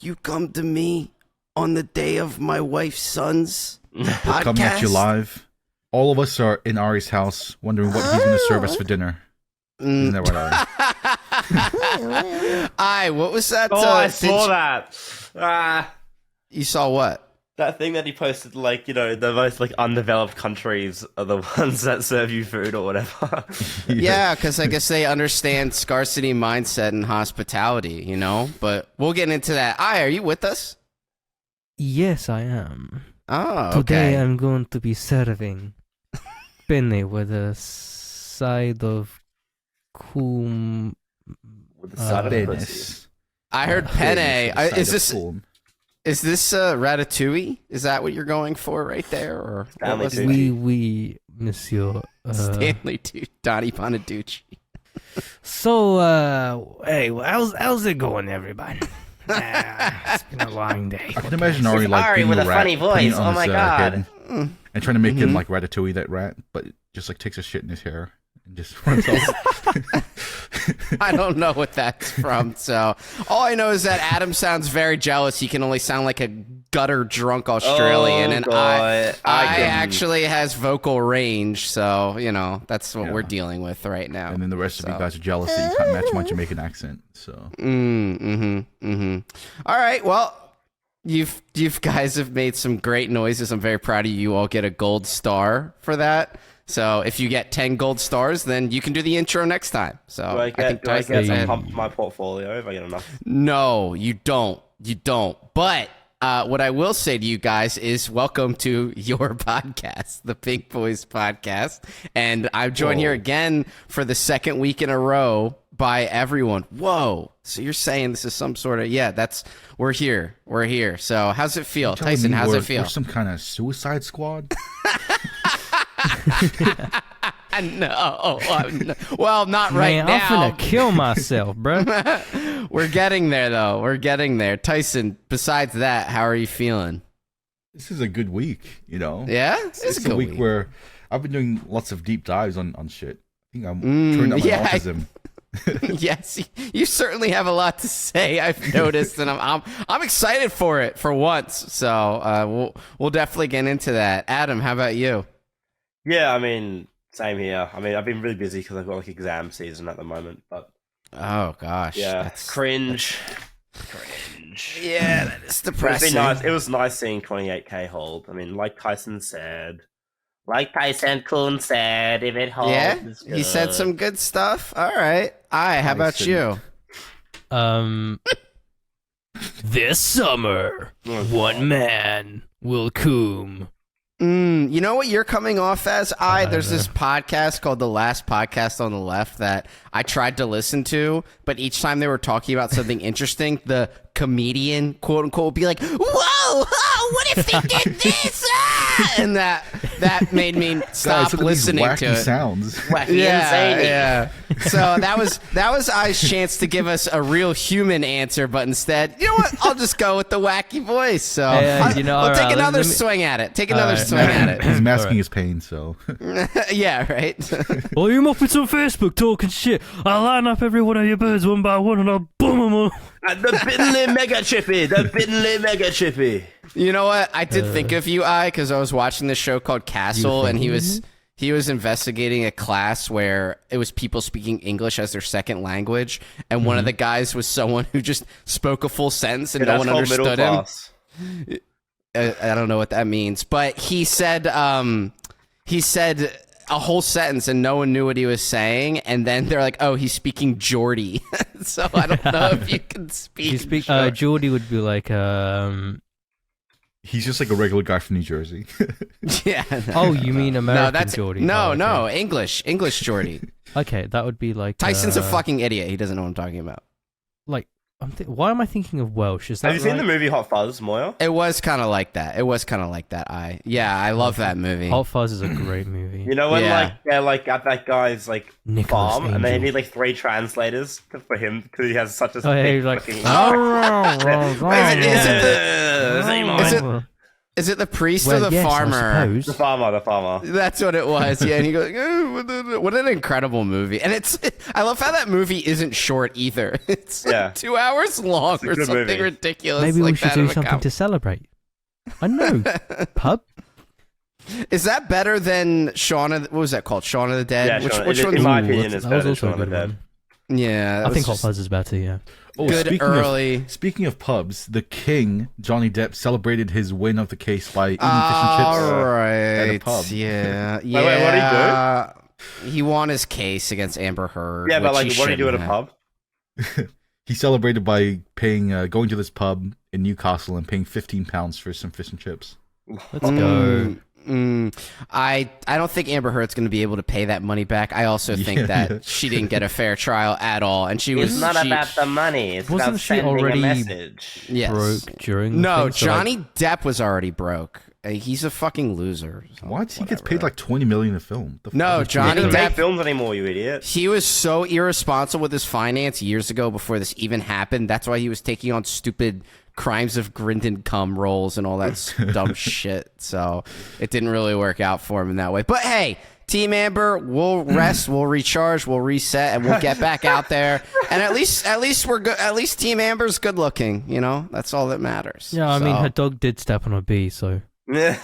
You come to me on the day of my wife's son's podcast? Coming at you live. All of us are in Ari's house, wondering what he's going to serve us for dinner. Isn't that right, Ari? What was that? I saw that. You saw what? That thing that he posted, like, you know, the most, like, undeveloped countries are the ones that serve you food or whatever. Yeah, because I guess they understand scarcity mindset and hospitality, you know? But we'll get into that. Are you with us? Yes, I am. Oh, okay. Today I'm going to be serving penne with a side of With the side of pussy. I heard penne. Is this ratatouille? Is that what you're going for right there? Or oui, monsieur. Stanley Donnie Bonaducci. So, hey, how's it going, everybody? It's been a long day. I can imagine Ari like Ari with a funny voice. Oh my god! And trying to make him like Ratatouille, that rat, but just like takes a shit in his hair and just runs off. I don't know what that's from. So all I know is that Adam sounds very jealous. He can only sound like a gutter drunk Australian, and I actually has vocal range. So you know that's what we're dealing with right now. And then the rest of you guys are jealous that you can't match my Jamaican accent. So. All right. Well, you guys have made some great noises. I'm very proud of you. You all get a gold star for that. So if you get 10 gold stars, then you can do the intro next time. So Do I get to pump my portfolio if I get enough? No, you don't. You don't. But what I will say to you guys is welcome to your podcast, the Pink Boys podcast. And I'm joined here again for the second week in a row by everyone. Whoa. So you're saying this is some sort of, we're here. We're here. So how's it feel? Tyson, how's it feel? We're some kind of suicide squad? No. Well, not right now. I'm gonna kill myself, bro. We're getting there, though. We're getting there. Tyson, besides that, how are you feeling? This is a good week, you know? Yeah? It's a week where I've been doing lots of deep dives on shit. I think I'm turning up my autism. Yes, you certainly have a lot to say. I've noticed, and I'm excited for it for once. So we'll definitely get into that. Adam, how about you? Yeah, I mean, same here. I mean, I've been really busy because I've got like exam season at the moment. But oh gosh, yeah, cringe. Yeah, that is depressing. It's been nice. It was nice seeing 28k hold. I mean, like Tyson Kuhn said, if it holds, yeah, it's good. He said some good stuff. All right, how about you? This summer, one man will come. You know what you're coming off as? There's this podcast called The Last Podcast on the Left that I tried to listen to, but each time they were talking about something interesting, the comedian, quote unquote, would be like, "Whoa, what if they did this?" And that made me stop listening to it. Sounds. Wacky and zany. Yeah. So that was I's chance to give us a real human answer, but instead, you know what? I'll just go with the wacky voice. So we'll take another swing at it. Take another swing at it. He's masking his pain, so. Yeah, right. Well, you Muppets on Facebook talking shit. I'll line up every one of your birds one by one and I'll boom them all. The Bidley Mega Chippy. You know what? I did think of you, because I was watching this show called Castle, and he was investigating a class where it was people speaking English as their second language, and one of the guys was someone who just spoke a full sentence and no one understood him. I don't know what that means, but he said a whole sentence and no one knew what he was saying, and then they're like, "Oh, he's speaking Geordie." So I don't know if you can speak. Geordie would be like He's just like a regular guy from New Jersey. Yeah. No, you mean American Geordie? No, English Geordie. Okay, that would be like Tyson's a fucking idiot. He doesn't know what I'm talking about. Like, why am I thinking of Welsh? Is that Have you seen the movie Hot Fuzz, Moya? It was kind of like that. I love that movie. Hot Fuzz is a great movie. You know when they're like at that guy's like Nicholas farm, Angel. and they need like 3 translators for him because he has such a Oh, yeah, big he's like, fucking. Is Is it the priest or Well, the yes, farmer? I The suppose. farmer. That's what it was. Yeah, and he goes, oh, what an incredible movie. And I love how that movie isn't short either. It's like 2 hours long or good something movie. ridiculous. Maybe like we should that do of a something to celebrate. I know. Pub? Is that better than Shaun of? What was that called? Shaun of the Dead. Yeah, which in one? my Ooh, opinion, that is was better than also a Shaun of the good Dead. one. Yeah, that I was think Hot just Fuzz is better, yeah. Oh, good early. Speaking of pubs, the King, Johnny Depp, celebrated his win of the case by eating fish All and chips right. at a pub. Yeah. Wait, what did he won his case against Amber Heard. Yeah, but which like, what do you do at a shouldn't have. pub? He celebrated by paying, going to this pub in Newcastle and paying £15 for some fish and chips. Let's go. I don't think Amber Heard's going to be able to pay that money back. I also think that she didn't get a fair trial at all, and she was. It's not about the money. It's Wasn't about she sending already a message. Yes. Broke during the No, thing, so, like, Johnny Depp was already broke. He's a fucking loser. So What? He gets whatever. paid like $20 million a film. The No, fuck is Johnny He doesn't Depp- make films anymore, you idiot. He was so irresponsible with his finance years ago before this even happened. That's why he was taking on stupid crimes of Grindon cum roles and all that dumb shit. So it didn't really work out for him in that way. But hey, Team Amber, we'll rest, we'll recharge, we'll reset, and we'll get back out there. And at least we're good. At least Team Amber's good looking. You know, that's all that matters. Yeah, I mean, So- her dog did step on a bee, so. Is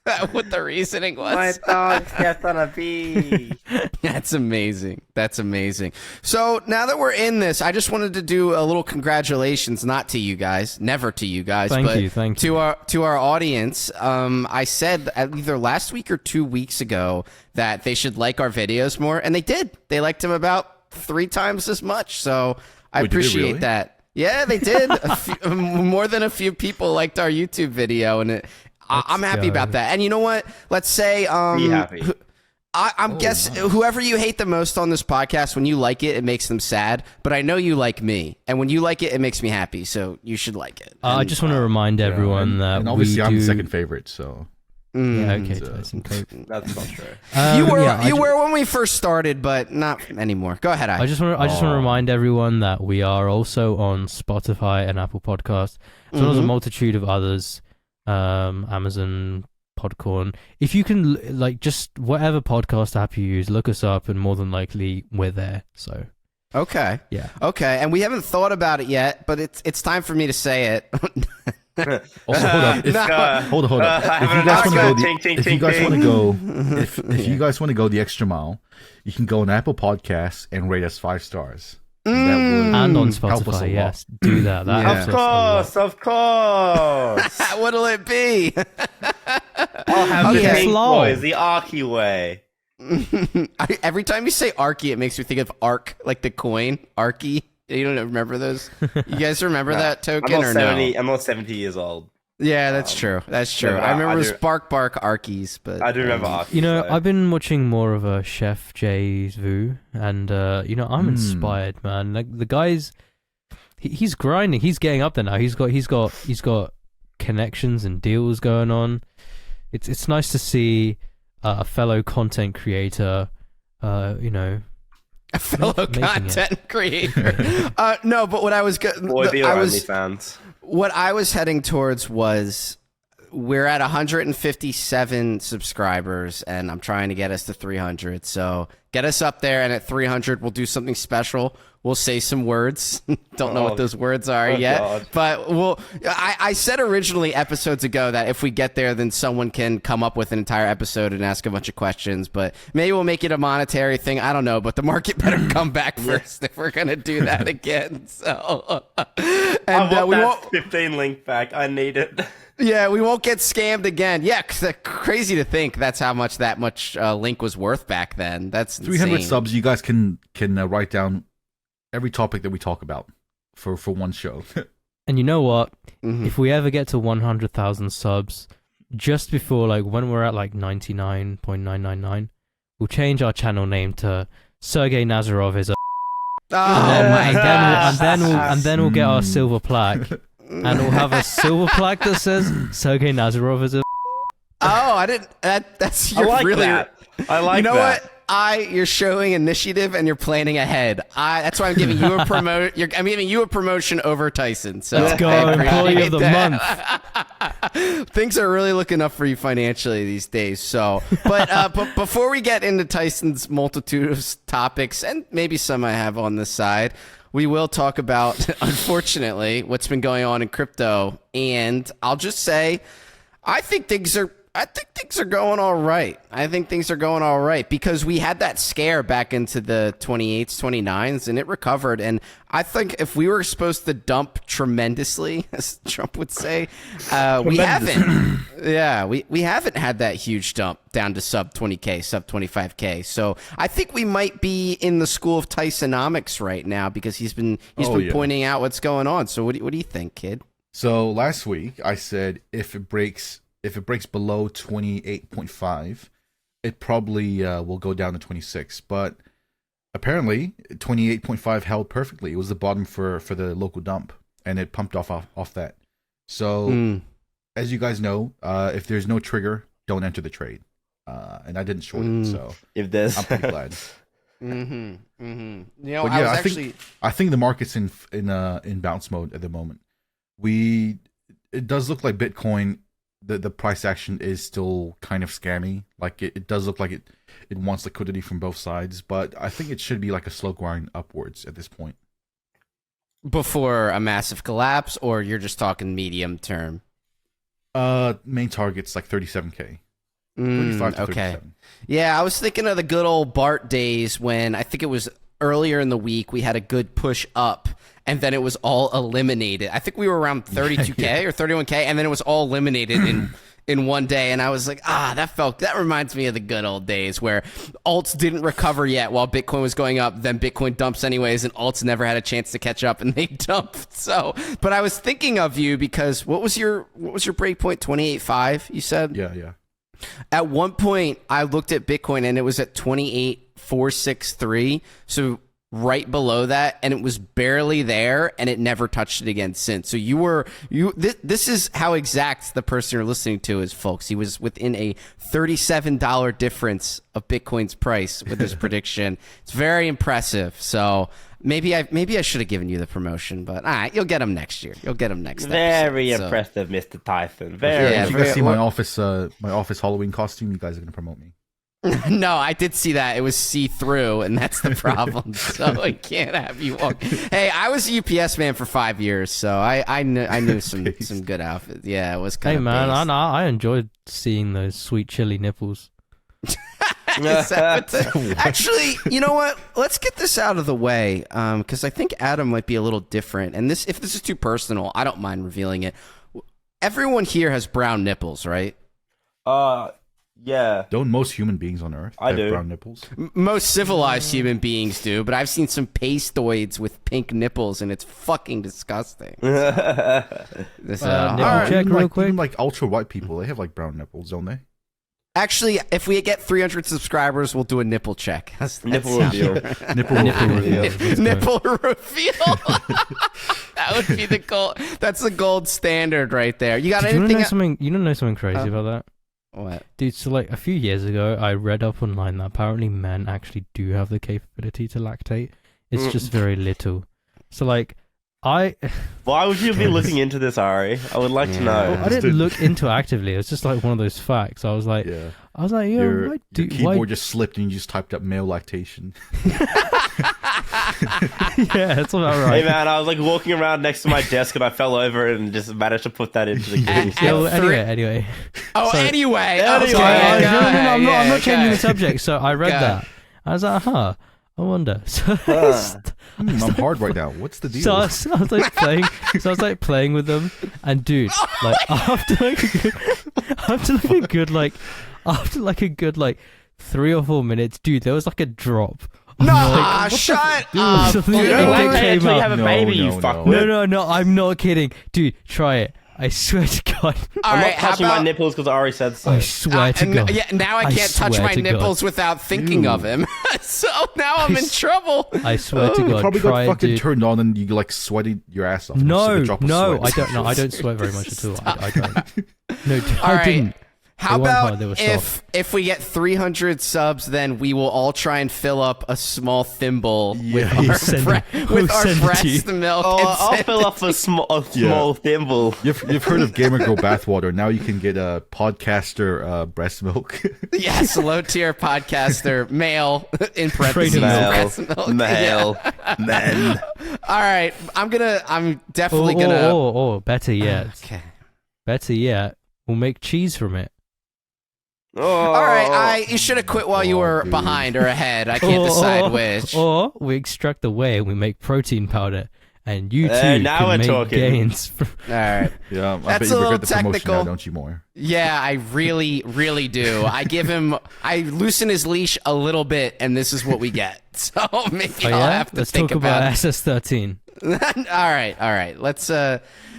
that what the reasoning was? My dog stepped on a bee. That's amazing. That's amazing. So now that we're in this, I just wanted to do a little congratulations, not to you guys, never to you guys, Thank but you. to our audience. I said either last week or 2 weeks ago that they should like our videos more, and they did. They liked them about 3 times as much. So I Wait, did they appreciate really? that. Yeah, they did. More than a few people liked our YouTube video, and I'm happy go. about that. And you know what? Let's say Be happy. I'm guessing whoever you hate the most on this podcast, when you like it, it makes them sad. But I know you like me, and when you like it, it makes me happy. So you should like it. I just want to remind everyone that and obviously we I'm do... the second favorite, so. Yeah, okay, So- Tyson Cope. That's not true. You were when we first started, but not anymore. Go ahead, I just want to remind everyone that we are also on Spotify and Apple Podcasts, as well as a multitude of others, Amazon, Podcorn. If you can, like, just whatever podcast app you use, look us up, and more than likely we're there. So Okay. yeah. Okay, and we haven't thought about it yet, but it's time for me to say it. Also, hold up. Hold up. If you guys want to go, if you guys want to go, if you guys want to go the extra mile, you can go on Apple Podcasts and rate us 5 stars. That would And on help us a Spotify, lot. yes, do that. That Yeah. helps us a lot. Of course. What'll it be? I'll have the Okay. Pink Slow. Boys, the Arky way. Every time you say Arky, it makes me think of Ark, like the coin, Arky. You don't remember those? You guys remember that token I'm or not 70. no? I'm not 70 years old. Yeah, that's true. That's true. but I remember I it was do- Bark Arkies, but I do remember Arky. You know, so. I've been watching more of a Chef Jay's Vu, and you know, I'm inspired, man. Like the guy's, he's grinding. He's getting up there now. He's got connections and deals going on. It's nice to see a fellow content creator, you know, a fellow making it. content creator. No, but what I was Boy, be our OnlyFans. what I was heading towards was we're at 157 subscribers, and I'm trying to get us to 300. So get us up there, and at 300, we'll do something special. We'll say some words. Don't know what those words are yet, God. but I said originally episodes ago that if we get there, then someone can come up with an entire episode and ask a bunch of questions. But maybe we'll make it a monetary thing. I don't know. But the market better come back first if we're gonna do that again. So, and I we want won't. that 15 link back. I need it. Yeah, we won't get scammed again. Yeah, 'cause crazy to think that's how much that much Link was worth back then. That's 300 insane. subs. You guys can write down every topic that we talk about for one show. and you know what? Mhm. If we ever get to 100,000 subs, just before, like, when we're at like 99.999, we'll change our channel name to Sergey Nazarov is a. Oh my god! and then we'll get our silver plaque, and we'll have a silver plaque that says Sergey Nazarov is a. Oh, I didn't. That's I you're like really. that. I like You know that. what? You're showing initiative and you're planning ahead. That's why I'm giving you a I'm giving you a promotion over Tyson. So Let's go, employee of the month. Things are really looking up for you financially these days. So, but before we get into Tyson's multitude of topics, and maybe some I have on this side, we will talk about, unfortunately, what's been going on in crypto. And I'll just say, I think things are going all right. I think things are going all right because we had that scare back into the 28s, 29s, and it recovered. And I think if we were supposed to dump tremendously, as Trump would say, we haven't. Yeah, we haven't had that huge dump down to sub 20K, sub 25K. So I think we might be in the school of Tysonomics right now because he's been pointing out what's going on. So what do you think, kid? So last week I said if it breaks below 28.5, it probably will go down to 26. But apparently 28.5 held perfectly. It was the bottom for the local dump, and it pumped off that. So as you guys know, if there's no trigger, don't enter the trade. And I didn't short it, so if there's... I'm pretty glad. You know, but yeah, I think the market's in bounce mode at the moment. It does look like Bitcoin. The price action is still kind of scammy. Like it does look like it wants liquidity from both sides, but I think it should be like a slow grind upwards at this point. Before a massive collapse, or you're just talking medium term? Main target's like 37K. 35 to 37. Yeah, I was thinking of the good old Bart days when I think it was earlier in the week we had a good push up and then it was all eliminated. I think we were around 32K or 31K and then it was all eliminated in one day, and I was like, that reminds me of the good old days where alts didn't recover yet while Bitcoin was going up, then Bitcoin dumps anyways, and alts never had a chance to catch up and they dumped. So, but I was thinking of you because what was your breakpoint? 28.5, you said? Yeah. At one point, I looked at Bitcoin and it was at 28,463. So right below that, and it was barely there, and it never touched it again since. So this is how exact the person you're listening to is, folks. He was within a $37 difference of Bitcoin's price with his prediction. It's very impressive. So maybe I should have given you the promotion, but you'll get him next year. You'll get him next Very episode, impressive, Mr. Tyson. If you guys see my office Halloween costume, you guys are gonna promote me. No, I did see that. It was see-through, and that's the problem. So I can't have you walk. Hey, I was a UPS man for 5 years, so I knew some good outfits. Yeah, it was kind of. Hey man, I enjoyed seeing those sweet chili nipples. Actually, you know what? Let's get this out of the way, because I think Adam might be a little different. And if this is too personal, I don't mind revealing it. Everyone here has brown nipples, right? Yeah. Don't most human beings on Earth have brown nipples? Most civilized human beings do, but I've seen some pastoids with pink nipples, and it's fucking disgusting. Nipple check real quick. Even like ultra white people, they have like brown nipples, don't they? Actually, if we get 300 subscribers, we'll do a nipple check. Nipple reveal. Nipple reveal. Nipple reveal. That would be the gold. That's the gold standard right there. You got anything? You don't know something crazy about that? What? Dude, so like a few years ago, I read up online that apparently men actually do have the capability to lactate. It's just very little. So like, why would you be looking into this, Ari? I would like to know. Well, I didn't look into it actively. It was just like one of those facts. I was like, your keyboard just slipped and you just typed up male lactation. Yeah, that's about right. Hey man, I was like walking around next to my desk and I fell over and just managed to put that into the game. Anyway. Oh, anyway. I'm not changing the subject. So I read that. I was like, I wonder. So I'm hard right now. What's the deal? So I was like playing with them, and dude, like after a good 3 or 4 minutes, dude, there was like a drop. No, shut up. Dude, you have a baby, you fuck. No, I'm not kidding. Dude, try it. I swear to God. I'm not touching my nipples because Ari said so. I swear to God. Yeah, now I can't touch my nipples without thinking of him. So now I'm in trouble. I swear to God. You probably got fucking turned on and you like sweating your ass off. No, I don't. No, I don't sweat very much at all. I don't. No, I didn't. How They weren't hard, about they were soft. if we get 300 subs, then we will all try and fill up a small thimble with Yeah, our, send bre- it. with We'll our send it to breast you. milk. Oh, and I'll send fill up a small thimble. You've heard of Gamer Girl bathwater. Now you can get a podcaster breast milk. Yes, low tier podcaster, male in parentheses, Male. breast milk. Male. Men. All right, I'm definitely gonna. Or better yet, Okay. we'll make cheese from it. Oh. All right, you should have quit while you were dude. behind or ahead. I can't decide which. Or we extract the whey and we make protein powder, and you There, too now can we're make talking. gains. From... All right. Yeah, I That's bet a you little regret the promotion technical. now, don't you, more? Yeah, I really, really do. I loosen his leash a little bit, and this is what we get. So maybe Oh, I'll yeah? have to Let's think talk about it. SS13. all right.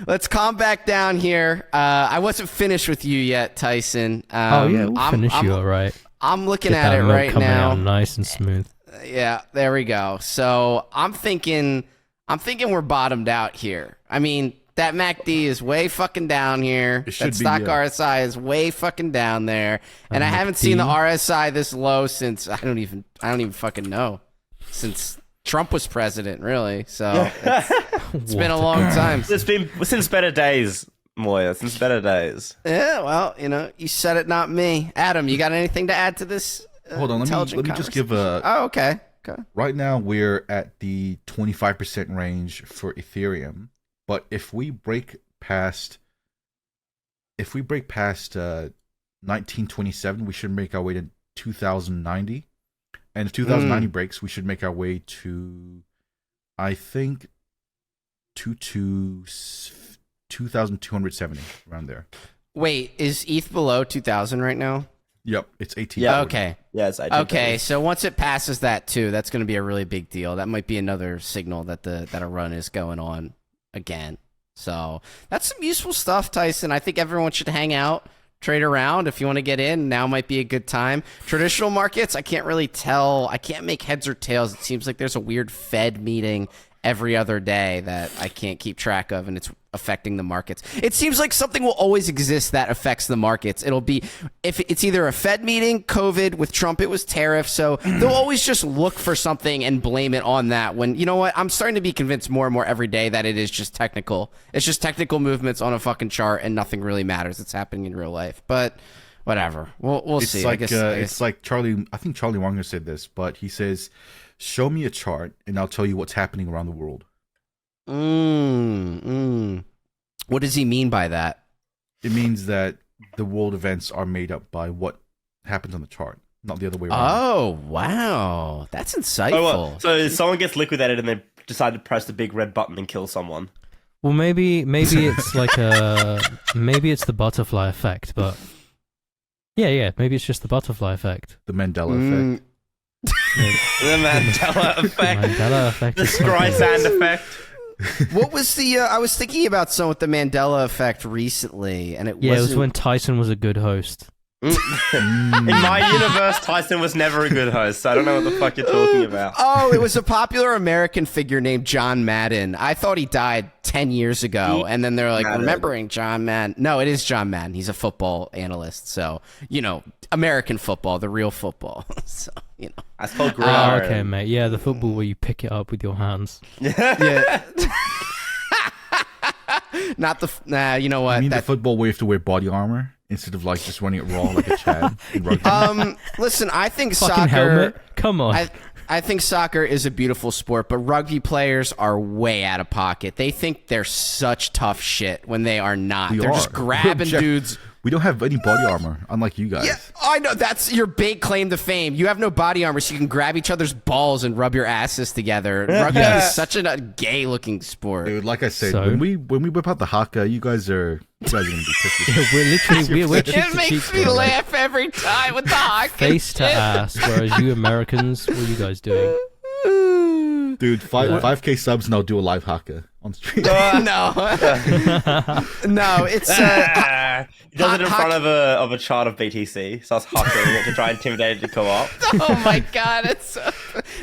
Let's calm back down here. I wasn't finished with you yet, Tyson. We'll finish you all right. I'm looking Get at that it milk right coming now. out nice and smooth. Yeah, there we go. So I'm thinking we're bottomed out here. I mean, that MACD is way fucking down here. It should That be, stock yeah. RSI is way fucking down there, and I haven't seen the RSI this low since I don't even fucking know, since Trump was president, really. So it's been a long time. It's been since better days, Moya. Since better days. Yeah, well, you said it, not me. Adam, you got anything to add to this? Hold on, let me just give a. Oh, okay. Okay. Right now we're at the 25% range for Ethereum, but if we break past 1927, we should make our way to 2090. And if 2090 breaks, we should make our way to, I think, 2,270, around there. Wait, is ETH below 2,000 right now? Yep, it's 18. Yeah. Okay. Yes, I do. Okay, so once it passes that too, that's going to be a really big deal. That might be another signal that a run is going on again. So that's some useful stuff, Tyson. I think everyone should hang out, trade around. If you want to get in, now might be a good time. Traditional markets, I can't really tell. I can't make heads or tails. It seems like there's a weird Fed meeting every other day that I can't keep track of, and it's affecting the markets. It seems like something will always exist that affects the markets. It'll be, if it's either a Fed meeting, COVID, with Trump it was tariffs, so they'll always just look for something and blame it on that, when, you know what, I'm starting to be convinced more and more every day that it is just technical. It's just technical movements on a fucking chart, and nothing really matters. It's happening in real life, but whatever. We'll It's see. like, I guess. it's like Charlie, I think Charlie Munger said this, but he says, show me a chart and I'll tell you what's happening around the world. What does he mean by that? It means that the world events are made up by what happens on the chart, not the other way around. Oh, wow. That's insightful. Oh, well, so someone gets liquidated and they decide to press the big red button and kill someone. Well, maybe it's like maybe it's the butterfly effect, but yeah, maybe it's just the butterfly effect. The Mandela effect. The Mandela effect. Mandela effect. The is something. Streisand effect. What was the? I was thinking about some with the Mandela effect recently, and it Yeah, it was wasn't. when Tyson was a good host. In my universe, Tyson was never a good host, so I don't know what the fuck you're talking about. Oh, it was a popular American figure named John Madden. I thought he died 10 years ago, and then they're like, Madden. remembering John Madden. No, it is John Madden. He's a football analyst, so American football, the real football. So That's called Oh, gridiron. okay, mate. Yeah, the football where you pick it up with your hands. Yeah. Not the. Nah, you know what? I mean the football where you have to wear body armor instead of like just running it raw like a Chad in rugby. Listen, I think Fucking soccer. helmet. Come on. I think soccer is a beautiful sport, but rugby players are way out of pocket. They think they're such tough shit when they are not. They're just grabbing dudes. We don't have any body armor, unlike you guys. Yeah, I know. That's your big claim to fame. You have no body armor, so you can grab each other's balls and rub your asses together. Rugby is such a gay-looking sport. Dude, like I said, So? when we whip out the haka, you guys are gonna be pissed. Yeah, we're cheek It to makes cheek, me bro. laugh every time with the hockey. Face to ass. Whereas you Americans, what are you guys doing? Dude, 5K subs and I'll do a live haka on stream. No, no, it's He does it in front of a chart of BTC. Starts hucking it to try and intimidate it to come up. Oh my god, it's so...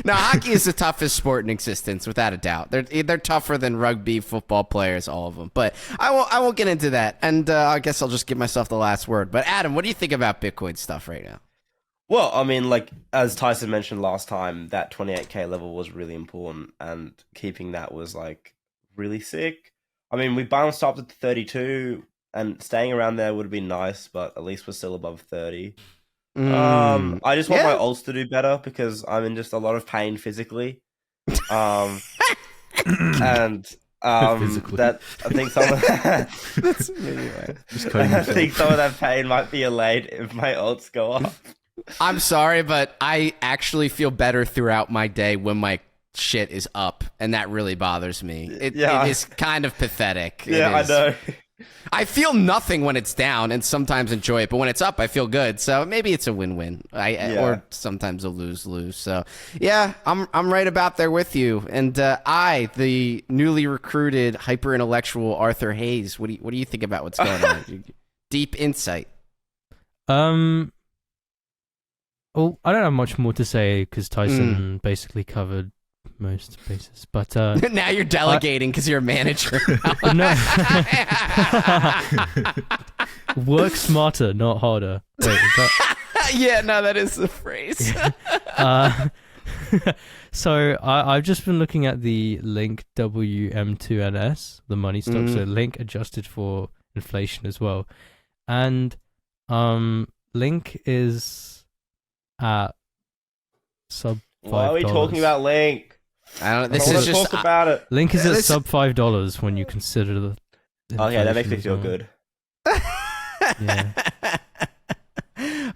No, hockey is the toughest sport in existence, without a doubt. They're tougher than rugby, football players, all of them. But I won't get into that, and I guess I'll just give myself the last word. But Adam, what do you think about Bitcoin stuff right now? Well, I mean, like, as Tyson mentioned last time, that 28k level was really important, and keeping that was, like, really sick. I mean, we bounced up to 32, and staying around there would have been nice, but at least we're still above 30. I just want my alts to do better, because I'm in just a lot of pain physically. And Physically. that I think some of that, Anyway. I think some of that pain might be allayed if my alts go up. I'm sorry, but I actually feel better throughout my day when my shit is up, and that really bothers me. It is kind of pathetic. Yeah, I know. I feel nothing when it's down, and sometimes enjoy it, but when it's up, I feel good. So maybe it's a win-win, or sometimes a lose-lose. So yeah, I'm right about there with you. And the newly recruited hyper-intellectual Arthur Hayes. What do you think about what's going on? Deep insight. Well, I don't have much more to say because Tyson basically covered most bases. But now you're delegating because you're a manager. No. Work smarter, not harder. Wait, is that... Yeah, no, that is the phrase. So I've just been looking at the Link WM2NS, the money stock. So Link adjusted for inflation as well, and Link is at sub $5. Why are we talking about Link? I don't. This is just talk about it. Link is at sub $5 when you consider the. Okay, that makes me feel good. Yeah.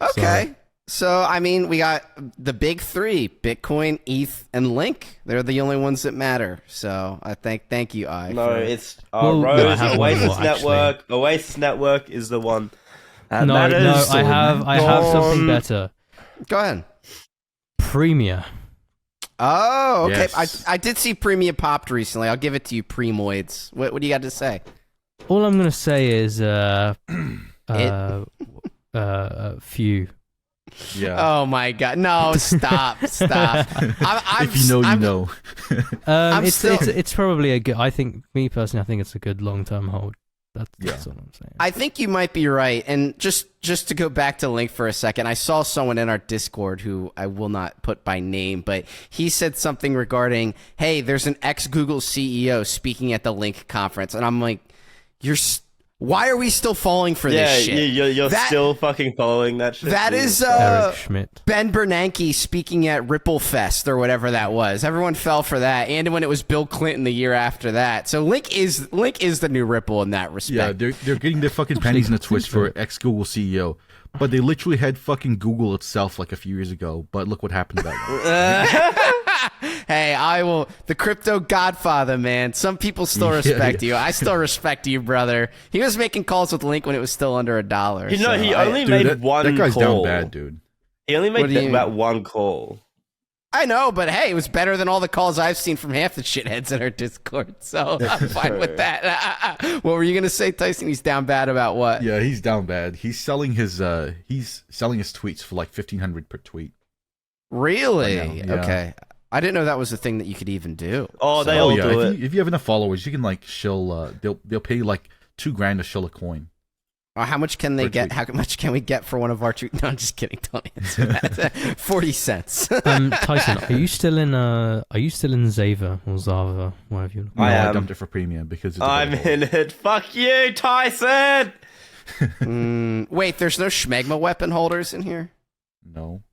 Okay. So, I mean, we got the big three: Bitcoin, ETH, and Link. They're the only ones that matter. So, I thank you, It's Well, Rose, no, I have one Oasis more, Network. Actually. Oasis Network is the one. That No, matters. I have something better. Go ahead. Premia. Oh, okay. Yes. I did see Premia popped recently. I'll give it to you, Premoids. What do you got to say? All I'm gonna say is few. Yeah. Oh my god! No, stop. If you know, you know. It's probably a good. I think I think it's a good long-term hold. That's what I'm saying. I think you might be right. And just to go back to Link for a second, I saw someone in our Discord who I will not put by name, but he said something regarding, hey, there's an ex-Google CEO speaking at the Link conference. And I'm like, why are we still falling for this shit? You're still fucking following that shit. That is Eric Schmidt. Ben Bernanke speaking at Ripple Fest or whatever that was. Everyone fell for that, and when it was Bill Clinton the year after that. So Link is the new Ripple in that respect. Yeah, they're getting their fucking panties in a twist for ex-Google CEO. But they literally had fucking Google itself like a few years ago. But look what happened to that. Hey, the crypto godfather, man. Some people still respect you. I still respect you, brother. He was making calls with Link when it was still under $1. He only made one that guy's call. down bad, dude. He only made about one call. I know, but hey, it was better than all the calls I've seen from half the shitheads in our Discord, so I'm fine with that. What were you gonna say, Tyson? He's down bad about what? Yeah, he's down bad. He's selling his tweets for like $1,500 per tweet. Really? Right now, yeah. Okay. I didn't know that was a thing that you could even do. Oh, they all do it. If you have enough followers, you can like shill. They'll pay you like $2,000 to shill a coin. How much can they get? How much can we get for one of our tweets? No, I'm just kidding. Don't answer that. 40 cents. Tyson, are you still in Zava or Zava, whatever you? No, I dumped it for premium because I'm in it. Fuck you, Tyson. Wait, there's no Schmegma weapon holders in here? No.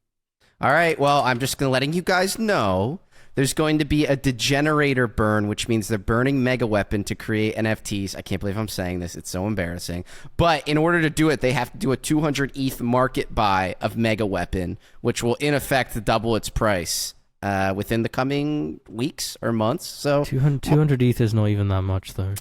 All right, well, I'm just letting you guys know there's going to be a degenerator burn, which means they're burning Mega Weapon to create NFTs. I can't believe I'm saying this. It's so embarrassing. But in order to do it, they have to do a 200 ETH market buy of Mega Weapon, which will in effect double its price within the coming weeks or months. So 200 ETH is not even that much, though.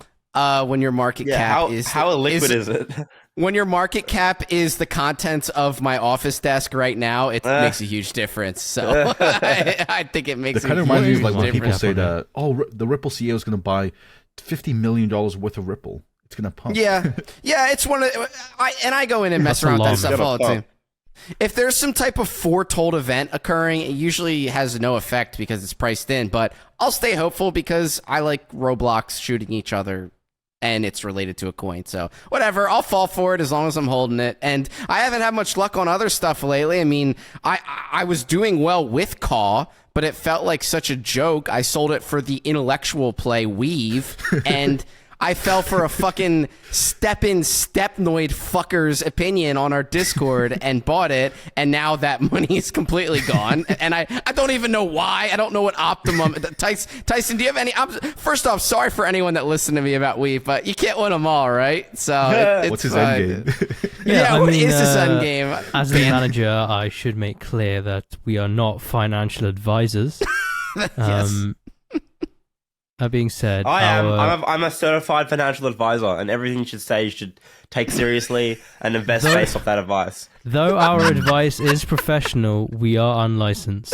When your market cap is... How illiquid is it? When your market cap is the contents of my office desk right now, it makes a huge difference. So I think it makes a huge difference. It kind of reminds me of like when people say that, the Ripple CEO is going to buy $50 million worth of Ripple. It's gonna pump. Yeah, it's one of I go in and mess around with that stuff all the time. If there's some type of foretold event occurring, it usually has no effect because it's priced in. But I'll stay hopeful because I like Roblox shooting each other, and it's related to a coin. So whatever, I'll fall for it as long as I'm holding it. And I haven't had much luck on other stuff lately. I mean, I was doing well with Caw, but it felt like such a joke. I sold it for the intellectual play Weave, and I fell for a fucking stepnoid fucker's opinion on our Discord and bought it, and now that money is completely gone. And I don't even know why. I don't know what optimum. Tyson, do you have any? First off, sorry for anyone that listened to me about Weave, but you can't win them all, right? So what's his end game? What is his end game? As the manager, I should make clear that we are not financial advisors. Yes. That being said, I'm a certified financial advisor, and everything you should say you should take seriously and invest based off that advice. Though our advice is professional, we are unlicensed.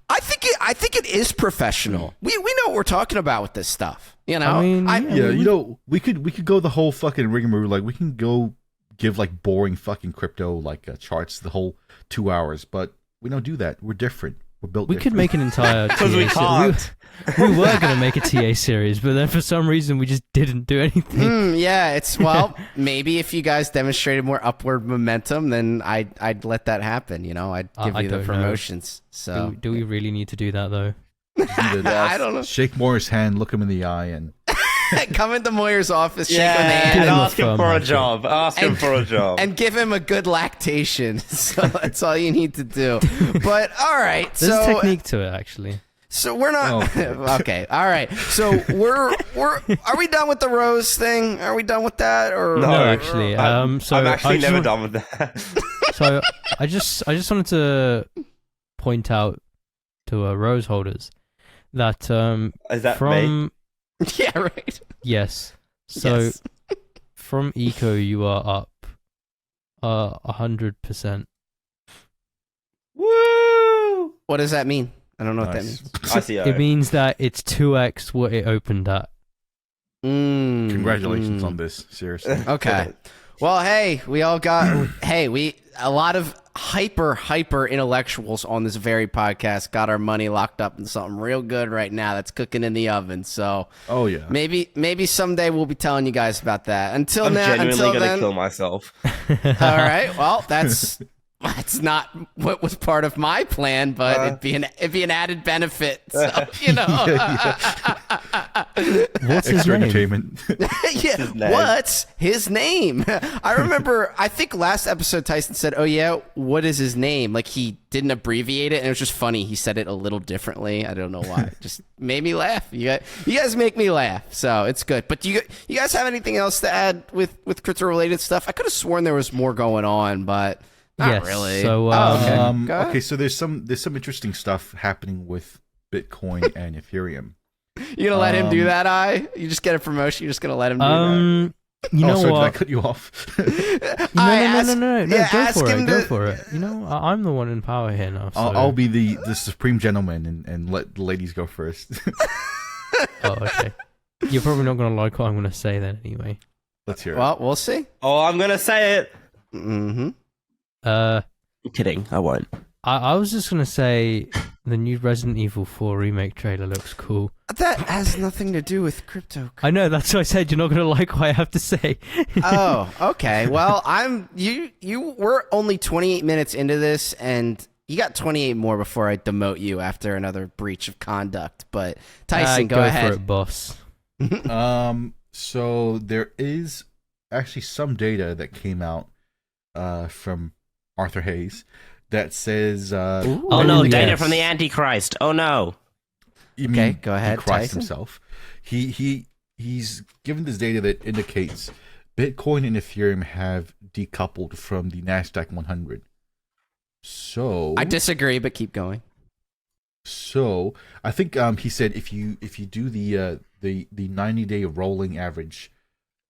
I think it is professional. We know what we're talking about with this stuff. You know, I mean, you know, we could go the whole fucking rigmarole. Like, we can go give like boring fucking crypto like charts the whole 2 hours, but we don't do that. We're different. We're built. We could make an entire TA we can't. We were going to make a TA series, but then for some reason we just didn't do anything. Maybe if you guys demonstrated more upward momentum, then I'd let that happen. You know, I'd give you the promotions. Know. So do we really need to do that though? I don't know. Shake Moore's hand, look him in the eye, and come into Moyer's office, shake him the hand, and ask him for a job. And give him a good lactation. So that's all you need to do. But all right, there's a technique to it actually. So we're not okay. All right. So are we done with the rose thing? Are we done with that or no? Actually, I'm actually never done with that. So I just wanted to point out to rose holders that is that from me? Yeah, right. Yes. So from eco you are up 100%. Woo! What does that mean? I don't know what that means. ICO. It means that it's 2x what it opened at. Congratulations on this, seriously. Okay. Well, hey, we all got a lot of hyper intellectuals on this very podcast got our money locked up in something real good right now that's cooking in the oven. So maybe someday we'll be telling you guys about that. I'm genuinely gonna kill myself. All right. Well, that's not what was part of my plan, but it'd be an added benefit. So, you know. What's his name? Entertainment. What's his name? I remember, I think last episode Tyson said, "Oh yeah, what is his name?" Like he didn't abbreviate it, and it was just funny. He said it a little differently. I don't know why. It just made me laugh. You guys make me laugh, so it's good. But do you guys have anything else to add with crypto related stuff? I could have sworn there was more going on, but. Not really. So, okay. So there's some interesting stuff happening with Bitcoin and Ethereum. You gonna let him do that? You just get a promotion. You're just gonna let him do that. You know what? what? Did I cut you off? No. Go for it. You know, I'm the one in power here now. So. I'll be the supreme gentleman and let the ladies go first. Oh, okay. You're probably not gonna like what I'm gonna say then, anyway. Let's hear it. Well, we'll see. Oh, I'm gonna say it. Mm-hmm. I'm kidding. I won't. I was just gonna say the new Resident Evil 4 remake trailer looks cool. That has nothing to do with crypto. I know, that's why I said you're not gonna like what I have to say. Oh, okay. Well, we're only 28 minutes into this, and you got 28 more before I demote you after another breach of conduct. But Tyson, go ahead. Go for it, boss. So there is actually some data that came out from Arthur Hayes that says oh no, data from the Antichrist. Oh no. Okay, go ahead. Christ Tyson. himself. He's given this data that indicates Bitcoin and Ethereum have decoupled from the Nasdaq 100. So I disagree, but keep going. So I think he said if you do the 90-day rolling average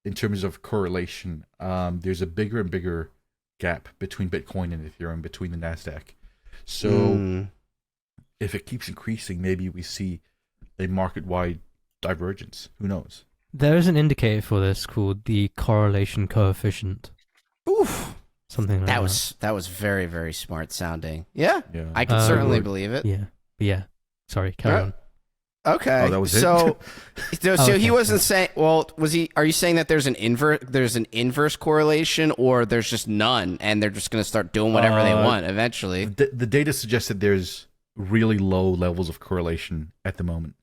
in terms of correlation, there's a bigger and bigger gap between Bitcoin and Ethereum, between the Nasdaq. So if it keeps increasing, maybe we see a market-wide divergence. Who knows? There is an indicator for this called the correlation coefficient. Oof. Something like That was very, very smart sounding. Yeah. Yeah. I can certainly believe it. Yeah. Sorry, carry on. Okay. Oh, that was so, okay. he wasn't saying. Well, was he? Are you saying that there's an inverse correlation, or there's just none, and they're just going to start doing whatever they want eventually? The data suggests that there's really low levels of correlation at the moment,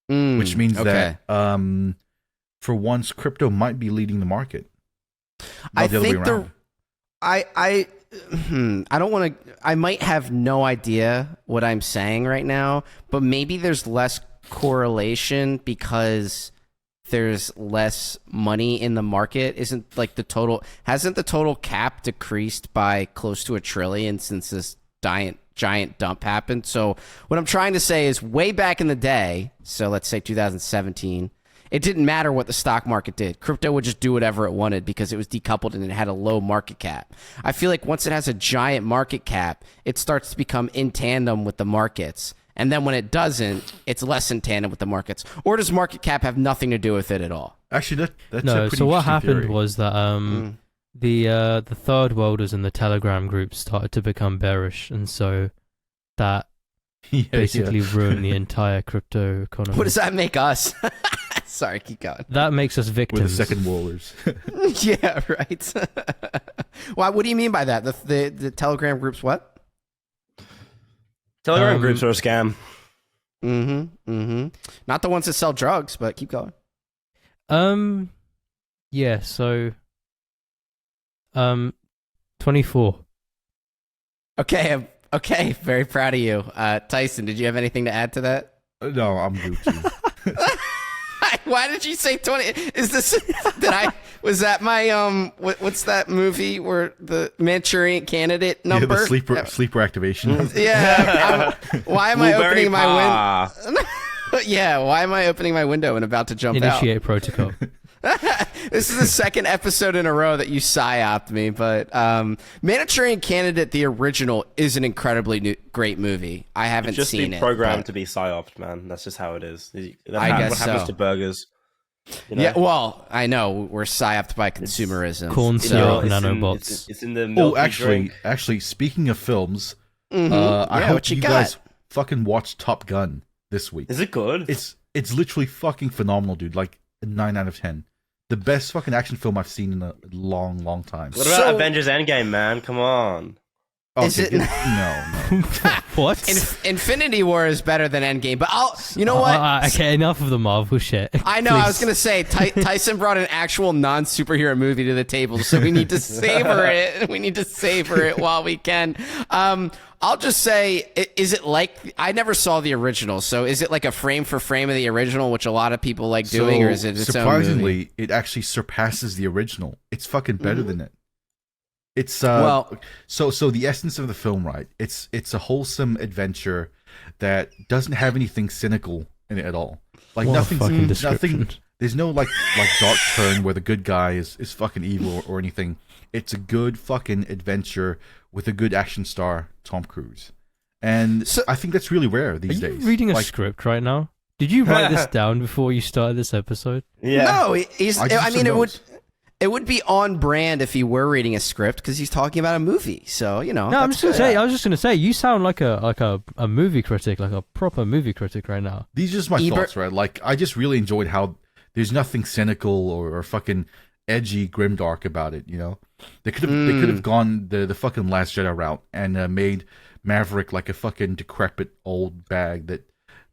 which means that for once, crypto might be leading the market. I think I don't want to. I might have no idea what I'm saying right now, but maybe there's less correlation because there's less money in the market. Hasn't the total cap decreased by close to $1 trillion since this giant dump happened? So what I'm trying to say is, way back in the day, so let's say 2017, it didn't matter what the stock market did. Crypto would just do whatever it wanted because it was decoupled and it had a low market cap. I feel like once it has a giant market cap, it starts to become in tandem with the markets. And then when it doesn't, it's less in tandem with the markets. Or does market cap have nothing to do with it at all? Actually, that's no. a pretty So what interesting happened theory. was that the third worlders in the Telegram group started to become bearish, and so that basically ruined the entire crypto economy. What does that make us? Sorry, keep going. That makes us We're victims. the second wallers. Yeah, right. Well, what do you mean by that? The Telegram groups what? Telegram groups are a scam. Not the ones that sell drugs, but keep going. Yeah, so 24. Okay, very proud of you. Tyson, did you have anything to add to that? No, I'm Gucci. Why did you say 20? Is this was that my what's that movie where the Manchurian Candidate number? Yeah, the sleeper activation. Yeah. Why am I opening my window? Yeah, why am I opening my window and about to jump out? Initiate protocol. This is the second episode in a row that you psyoped me, but Manchurian Candidate, the original, is an incredibly great movie. I haven't seen it. Just programmed to be psyoped, man. That's just how it is. I guess what happens so. to burgers. You know? Yeah, well, I know we're psyoped by consumerism. Corn syrup, nanobots. It's in the Oh, milk actually, speaking of films, Yeah, I hope what you guys fucking watched Top Gun this week. Is it good? It's literally fucking phenomenal, dude. Like a 9 out of 10. The best fucking action film I've seen in a long, long time. What about Avengers Endgame, man? Come on. Is it? No. What? Infinity War is better than Endgame, but you know what? Okay, enough of the Marvel shit. I know. Please. I was gonna say Tyson brought an actual non-superhero movie to the table, so we need to savor it. We need to savor it while we can. I'll just say, is it like, I never saw the original, so is it like a frame for frame of the original, which a lot of people like doing, or is it its surprisingly, own movie? it actually surpasses the original. It's fucking better than it. It's so the essence of the film, right? It's a wholesome adventure that doesn't have anything cynical in it at all. Like nothing. There's no like dark turn where the good guy is fucking evil or anything. It's a good fucking adventure with a good action star, Tom Cruise. And I think that's really rare these days. Are you reading a script right now? Did you write this down before you started this episode? Yeah. No, it would be on brand if he were reading a script because he's talking about a movie. So, you know. No, I was just gonna say, you sound like a movie critic, like a proper movie critic right now. These are just my thoughts, right? Like, I just really enjoyed how there's nothing cynical or fucking edgy, grimdark about it, you know? They could have gone the fucking Last Jedi route and made Maverick like a fucking decrepit old bag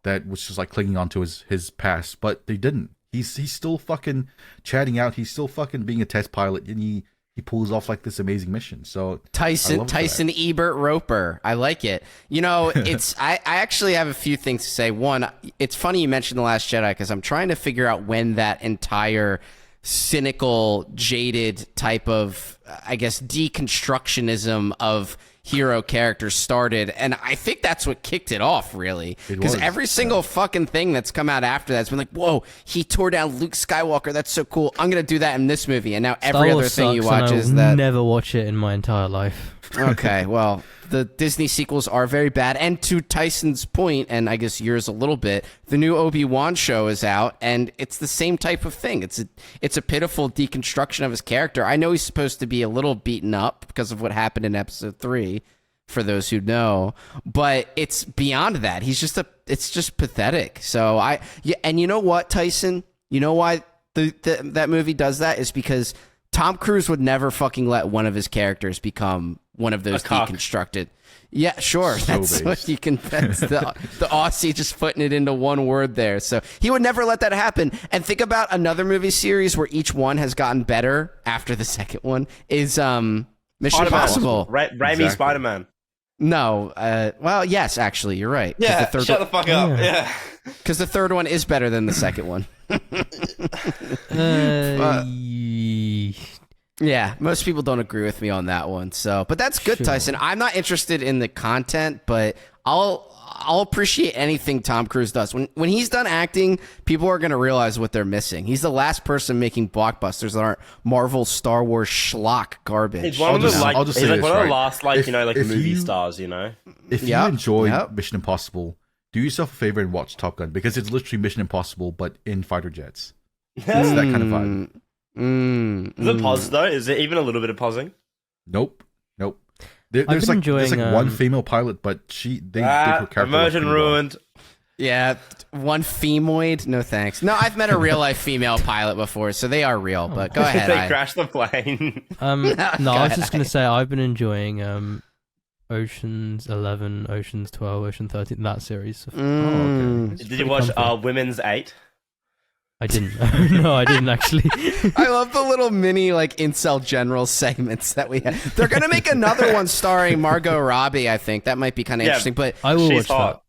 that was just like clinging onto his past, but they didn't. He's still fucking chatting out. He's still fucking being a test pilot, and he pulls off like this amazing mission. So Tyson Ebert Roper, I like it. You know, I actually have a few things to say. One, it's funny you mentioned The Last Jedi because I'm trying to figure out when that entire cynical, jaded type of, I guess, deconstructionism of hero characters started, and I think that's what kicked it off, really, because every single fucking thing that's come out after that's been like, whoa, he tore down Luke Skywalker, that's so cool, I'm gonna do that in this movie, and now every other thing you watch is that. Never watch it in my entire life. Okay, well, the Disney sequels are very bad. And to Tyson's point, and I guess yours a little bit, the new Obi-Wan show is out, and it's the same type of thing. It's a pitiful deconstruction of his character. I know he's supposed to be a little beaten up because of what happened in Episode 3, for those who know, but it's beyond that. It's just pathetic. So and you know what, Tyson? You know why that movie does that is because Tom Cruise would never fucking let one of his characters become one of those deconstructed. Yeah, sure. That's what you can. That's the Aussie just putting it into one word there. So he would never let that happen. And think about another movie series where each one has gotten better after the second one is Mission Impossible. Raimi Spider-Man. No, well, yes, actually, you're right. Yeah, shut the fuck up. Yeah, because the third one is better than the second one. Yeah, most people don't agree with me on that one. So, but that's good, Tyson. I'm not interested in the content, but I'll appreciate anything Tom Cruise does. When he's done acting, people are going to realize what they're missing. He's the last person making blockbusters that aren't Marvel, Star Wars schlock garbage. He's one of the last movie stars, you know. If you enjoy Mission Impossible, do yourself a favor and watch Top Gun because it's literally Mission Impossible but in fighter jets. It's that kind of vibe. Is it pause though? Is it even a little bit of pausing? Nope. There's one female pilot, but they put character immersion ruined. Yeah, one femoid. No thanks. No, I've met a real life female pilot before, so they are real. But go ahead. They crashed the plane. No, I was just gonna say I've been enjoying Ocean's 11, Ocean's 12, Ocean 13, that series. Okay. Did you watch Women's 8? I didn't. No, I didn't actually. I love the little mini incel general segments that we have. They're gonna make another one starring Margot Robbie. I think that might be kind of interesting. But I will watch that.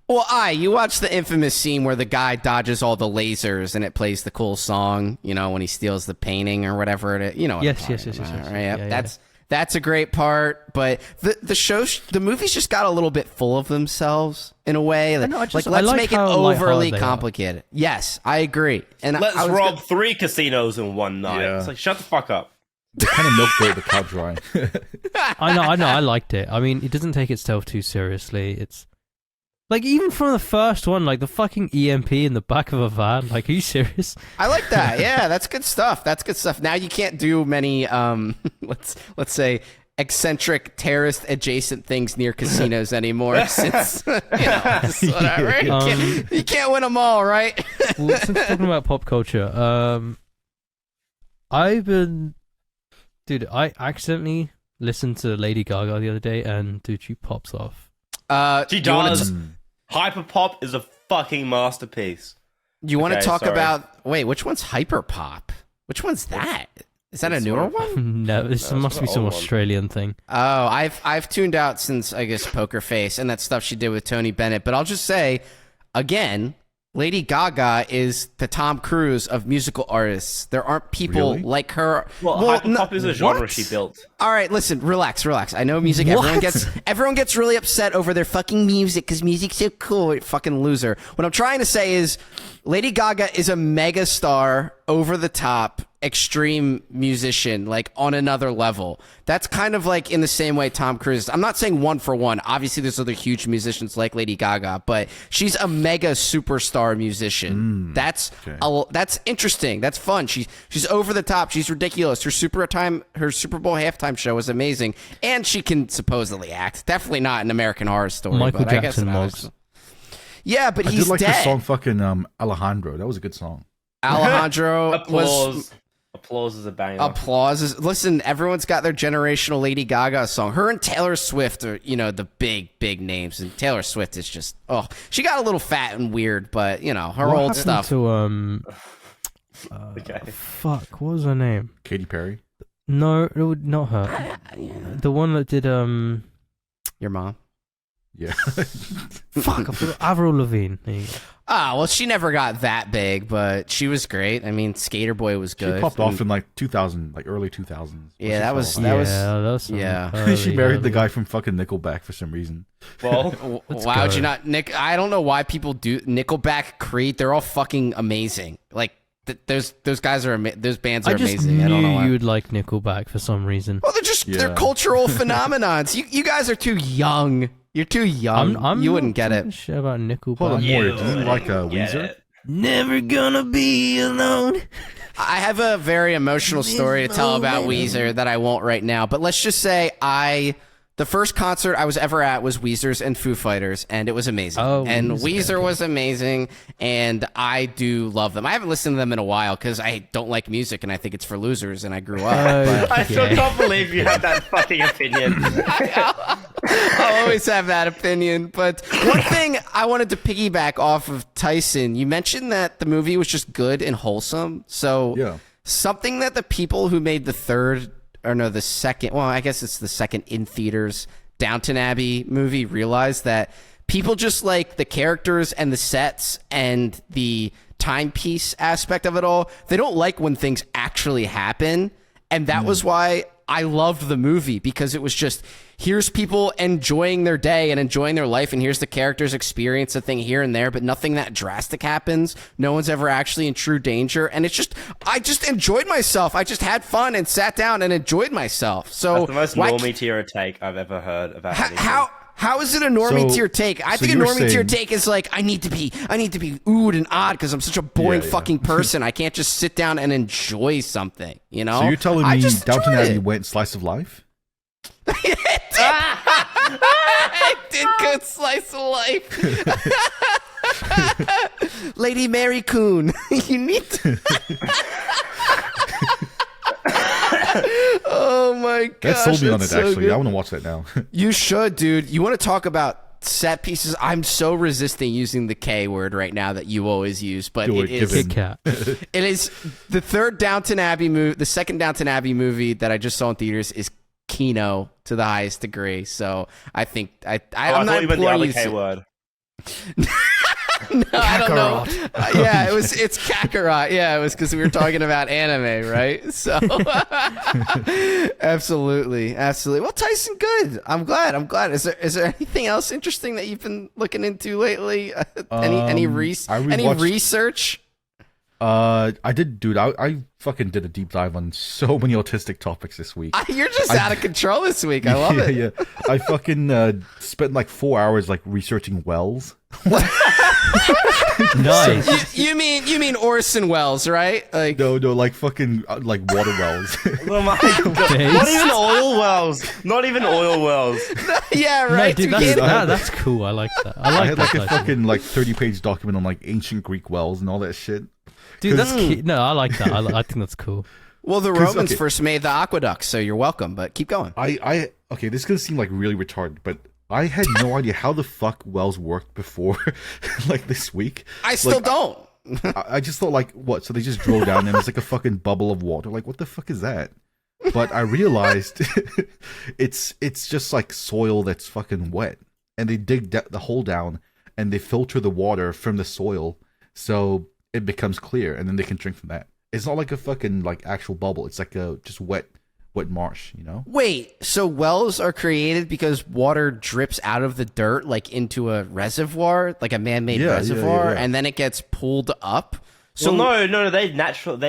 Well, you watch the infamous scene where the guy dodges all the lasers and it plays the cool song. You know, when he steals the painting or whatever it is. You know. Yes. Right? That's a great part, but the movies just got a little bit full of themselves in a way. Let's make it overly complicated. Yes, I agree. And let's rob 3 casinos in one night. Yeah. It's like, shut the fuck up. They kind of milked the cow dry. I know. I liked it. I mean, it doesn't take itself too seriously. It's like even from the first one, like the fucking EMP in the back of a van. Like, are you serious? I like that. Yeah, that's good stuff. Now you can't do many let's say eccentric terrorist adjacent things near casinos anymore since whatever. You can't win them all, right? Well, since talking about pop culture, I accidentally listened to Lady Gaga the other day, and dude, she pops off. She does. Hyperpop is a fucking masterpiece. You want to talk about... Wait, which one's Hyperpop? Which one's that? Is that a newer one? No, this must be some Australian thing. Oh, I've tuned out since, I guess, Poker Face and that stuff she did with Tony Bennett. But I'll just say, again, Lady Gaga is the Tom Cruise of musical artists. There aren't people like her. Well, hyperpop is a genre she built. All right, listen, relax. I know music. Everyone gets really upset over their fucking music because music's so cool. You fucking loser. What I'm trying to say is, Lady Gaga is a mega star, over the top, extreme musician, like on another level. That's kind of like in the same way Tom Cruise is. I'm not saying one for one. Obviously, there's other huge musicians like Lady Gaga, but she's a mega superstar musician. That's interesting. That's fun. She's over the top. She's ridiculous. Her Super Bowl halftime show was amazing, and she can supposedly act. Definitely not an American Horror Story. Michael Jackson mods. Yeah, but he's dead. I did like the song fucking Alejandro. That was a good song. Alejandro Applause is a banger. Listen, everyone's got their generational Lady Gaga song. Her and Taylor Swift are, the big names. And Taylor Swift is just, she got a little fat and weird, but, her old stuff. To, what was her name? Katy Perry? No, not her. The one that did, Your mom? Yeah. Fuck, Avril Lavigne. There you go. Well, she never got that big, but she was great. I mean, Skater Boy was good. She popped off in 2000, early 2000s. Yeah, that was. She married the guy from fucking Nickelback for some reason. Well, why would you not? I don't know why people do Nickelback, Creed. They're all fucking amazing. Like, those guys are those bands are I just amazing. I don't know knew why. you would like Nickelback for some reason. Well, they're cultural phenomenons. You guys are too young. You're too young. You wouldn't get it. Shit about Nickelback. Hold on, Moria, do you like Weezer? Never gonna be alone. I have a very emotional story to tell about Weezer that I won't right now. But let's just say the first concert I was ever at was Weezer's and Foo Fighters, and it was amazing. Oh, and Weezer, Weezer was amazing, and I do love them. I haven't listened to them in a while because I don't like music, and I think it's for losers, and I grew up. But I still can't believe you have that fucking opinion. I'll always have that opinion. But one thing I wanted to piggyback off of Tyson, you mentioned that the movie was just good and wholesome. So something that the people who made the second, well, I guess it's the second in theaters Downton Abbey movie realized that people just like the characters and the sets and the timepiece aspect of it all. They don't like when things actually happen. And that was why I loved the movie, because it was just, here's people enjoying their day and enjoying their life, and here's the characters experience a thing here and there, but nothing that drastic happens. No one's ever actually in true danger, and it's just, I just enjoyed myself. I just had fun and sat down and enjoyed myself. So that's the most normie tier take I've ever heard about anything. How is it a normie tier take? I think a normie tier take is like, I need to be oohed and odd because I'm such a boring fucking person. I can't just sit down and enjoy something, you know? So you're telling me Downton Abbey went slice of life? It did good slice of life. Lady Mary Coon, you need to... Oh my gosh. That sold me on it, so actually. good. I want to watch that now. You should, dude. You want to talk about set pieces? I'm so resisting using the K word right now that you always use, but it is Kit Kat. It is the third Downton Abbey movie. The second Downton Abbey movie that I just saw in theaters is Kino to the highest degree. So I think I'm not imploring you. K word. No, I don't know. Yeah, it's Kakarot. Yeah, it was because we were talking about anime, right? So, absolutely. Well, Tyson, good. I'm glad. Is there anything else interesting that you've been looking into lately? Any research? I did, dude. I fucking did a deep dive on so many autistic topics this week. You're just out of control this week. I love it. Yeah. I fucking spent like 4 hours like researching wells. Nice. You mean Orson Welles, right? Like no, like fucking like water wells. Oh my god! Not even oil wells. Not even oil wells. Yeah, right. No, dude, that's cool. I like that. I had like a fucking like 30-page document on like ancient Greek wells and all that shit. Dude, that's no, I like that. I think that's cool. Well, the Romans first made the aqueducts, so you're welcome. But keep going. Okay, this is gonna seem like really retarded, but I had no idea how the fuck wells worked before, like this week. I still don't. I just thought like, what? So they just drill down and it's like a fucking bubble of water. Like, what the fuck is that? But I realized it's just like soil that's fucking wet, and they dig the hole down and they filter the water from the soil so it becomes clear, and then they can drink from that. It's not like a fucking like actual bubble. It's like a just wet marsh, you know? Wait, so wells are created because water drips out of the dirt like into a reservoir, like a man-made reservoir, and then it gets pulled up? So no, they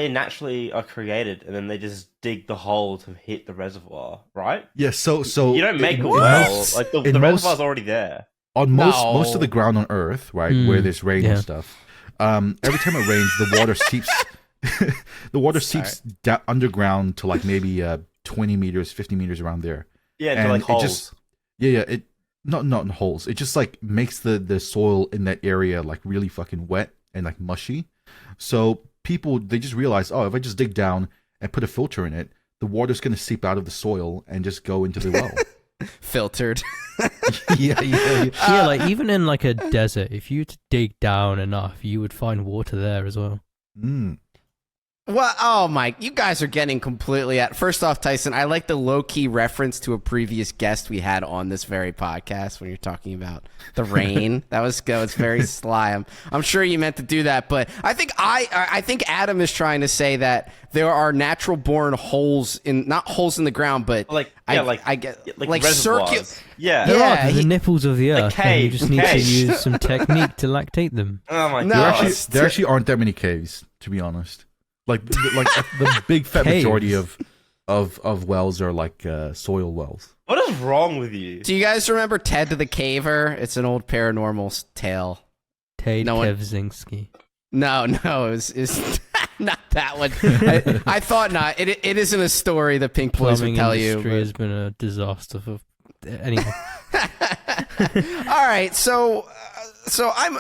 naturally are created, and then they just dig the hole to hit the reservoir, right? Yeah, so you don't make a well. Like the reservoir's already there. On most of the ground on Earth, right, where there's rain and stuff, every time it rains, the water seeps seeps underground to like maybe 20 meters, 50 meters around there. Yeah, into like holes. It not in holes. It just like makes the soil in that area like really fucking wet and like mushy. So people, they just realize, oh, if I just dig down and put a filter in it, the water's going to seep out of the soil and just go into the well. Filtered. Yeah. Yeah, like even in like a desert, if you dig down enough, you would find water there as well. Well, oh my, you guys are getting completely at. First off, Tyson, I like the low-key reference to a previous guest we had on this very podcast when you're talking about the rain. That was very sly. I'm sure you meant to do that, but I think Adam is trying to say that there are natural born holes not holes in the ground, but like circular. Yeah, there are the nipples of the earth. And you just need to use some technique to lactate them. Oh my god, there actually aren't that many caves, to be honest. Like the big fat Caves. majority of wells are like soil wells. What is wrong with you? Do you guys remember Ted the Caver? It's an old paranormal tale. Tate No one- Kevzinski. No, it's not that one. I thought not. It isn't a story the Pink Boys would Plumbing tell you. industry but- has been a disaster for anyway. All right, so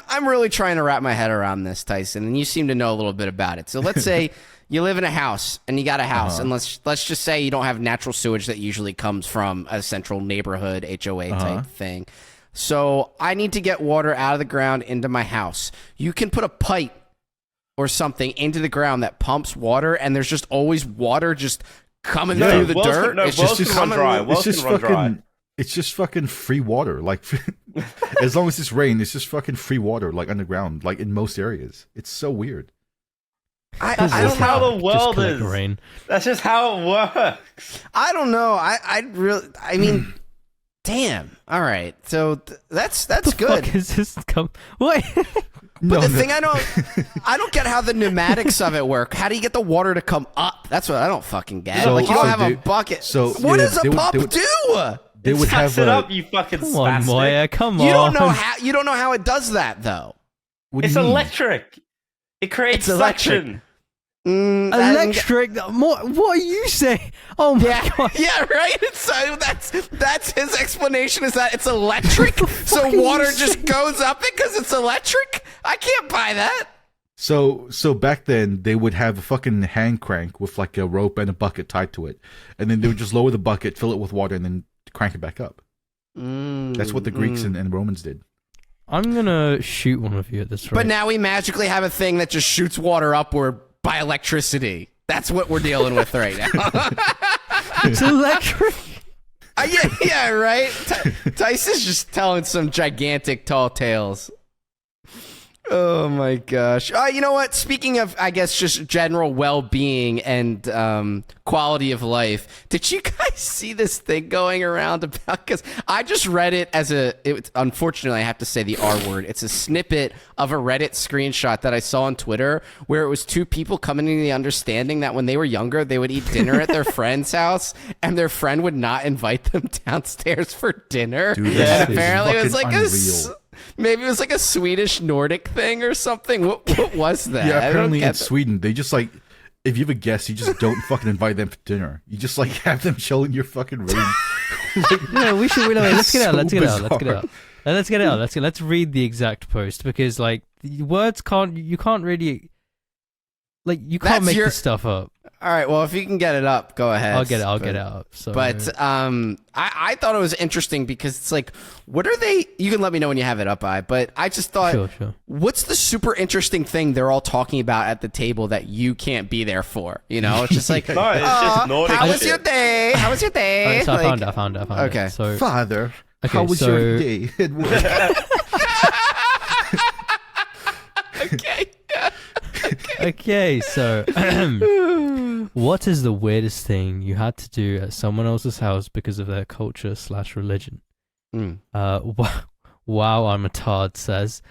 I'm really trying to wrap my head around this, Tyson, and you seem to know a little bit about it. So let's say you live in a house, and you got a house, and let's just say you don't have natural sewage that usually comes from a central neighborhood HOA type thing. So I need to get water out of the ground into my house. You can put a pipe or something into the ground that pumps water, and there's just always water just coming through the dirt. It's just coming dry. It's just fucking. It's just fucking free water. Like, as long as it's rain, it's just fucking free water, like underground, like in most areas. It's so weird. I That's don't how know. the world collect is. rain. That's just how it works. I don't know. I mean, damn. All right. So that's good. Fuck is this What? But the thing I don't get how the pneumatics of it work. How do you get the water to come up? That's what I don't fucking get. So- like you don't so have a they- bucket. so what they- does a they would- pump they would- do? They would Sucks have it up, you fucking Come on, spastic. Moya, come on. You don't know how. You don't know how it does that though. What do It's you mean? electric. It creates It's electric. suction. Electric. What are you saying? Oh my god. Yeah, right. So that's his explanation. Is that it's electric? So fuck are water you just saying? goes up it because it's electric. I can't buy that. So back then they would have a fucking hand crank with like a rope and a bucket tied to it, and then they would just lower the bucket, fill it with water, and then crank it back up. That's what the Greeks and Romans did. I'm gonna shoot one of you at this rate. But now we magically have a thing that just shoots water upward by electricity. That's what we're dealing with right now. it's electric. Yeah, right. Tyson's just telling some gigantic tall tales. Oh my gosh. You know what? Speaking of, I guess, just general well-being and quality of life, did you guys see this thing going around about? Because I just read it as unfortunately, I have to say the R word. It's a snippet of a Reddit screenshot that I saw on Twitter where it was two people coming to the understanding that when they were younger, they would eat dinner at their friend's house and their friend would not invite them downstairs for dinner. Dude, And that is apparently it was fucking like unreal. maybe it was like a Swedish Nordic thing or something. What was that? Yeah, I don't apparently get in that. Sweden they just like, if you have a guest, you just don't fucking invite them for dinner. You just like have them chill in your fucking room. No, we should. Let's get it out. Let's get it out. Let's get it bizarre. out. Let's get it out. Let's read the exact post because like the words can't. You can't really. Like you can't That's make your- this stuff up. All right, well, if you can get it up, go ahead. I'll get it up. So, But I thought it was interesting because it's like, what are they? You can let me know when you have it up, but I just thought, sure. what's the super interesting thing they're all talking about at the table that you can't be there for? You know, it's just like, No, it's just Nordic how was shit. your day? How was your day? Alright, so Like- I found it. Okay. So Father, Okay, how was so- your day at work? okay, so what is the weirdest thing you had to do at someone else's house because of their culture/religion? Wow, I'm a tard says.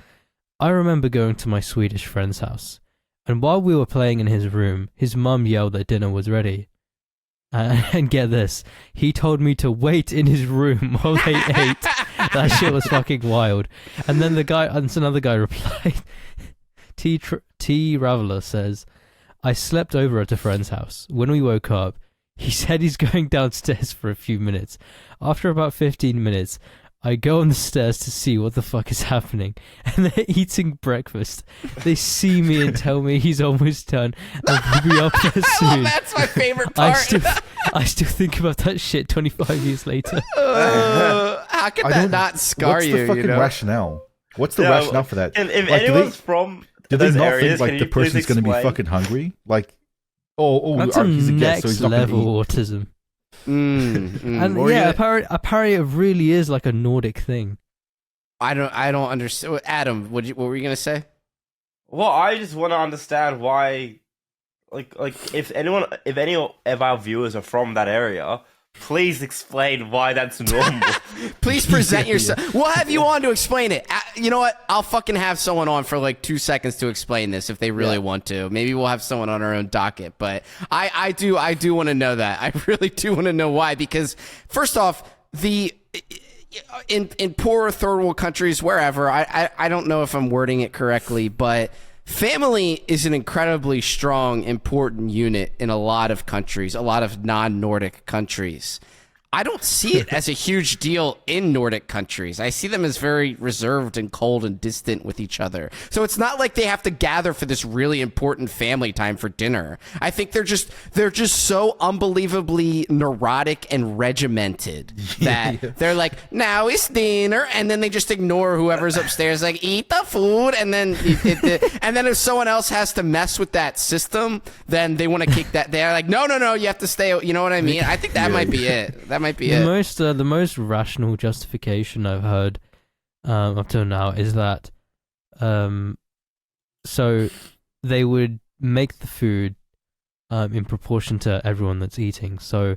I remember going to my Swedish friend's house, and while we were playing in his room, his mum yelled that dinner was ready. And get this, he told me to wait in his room while they ate. That shit was fucking wild. And then another guy replied, T. Raveler says, I slept over at a friend's house. When we woke up, he said he's going downstairs for a few minutes. After about 15 minutes, I go on the stairs to see what the fuck is happening, and they're eating breakfast. They see me and tell me he's almost done, and we'll be up there soon. That's my favorite I part. still think about that shit 25 years later. How could that not scar What's you? the fucking you know? rationale? What's the Yeah, rationale for that? If Like, anyone's from do they those not areas, think like can the you please person's going to be explain? fucking hungry? Like, oh, That's he's a guest, so next he's not going to level eat. autism. What And were you yeah, gonna- apparently it really is like a Nordic thing. I don't understand. Adam, what were you gonna say? Well, I just want to understand why, like if any of our viewers are from that area, Please explain why that's normal. Please present yourself. We'll have you on to explain it. You know what? I'll fucking have someone on for like 2 seconds to explain this if they really want to. Maybe we'll have someone on our own docket. But I do want to know that. I really do want to know why. Because first off, in poorer third world countries, wherever, I don't know if I'm wording it correctly, but family is an incredibly strong, important unit in a lot of countries, a lot of non-Nordic countries. I don't see it as a huge deal in Nordic countries. I see them as very reserved and cold and distant with each other. So it's not like they have to gather for this really important family time for dinner. I think they're just so unbelievably neurotic and regimented that they're like, now it's dinner, and then they just ignore whoever's upstairs, like, eat the food, and then and then if someone else has to mess with that system, then they want to kick that. They're like, no, you have to stay. You know what I mean? I think that might be it. That might be the most rational justification I've heard up till now is that so they would make the food in proportion to everyone that's eating. So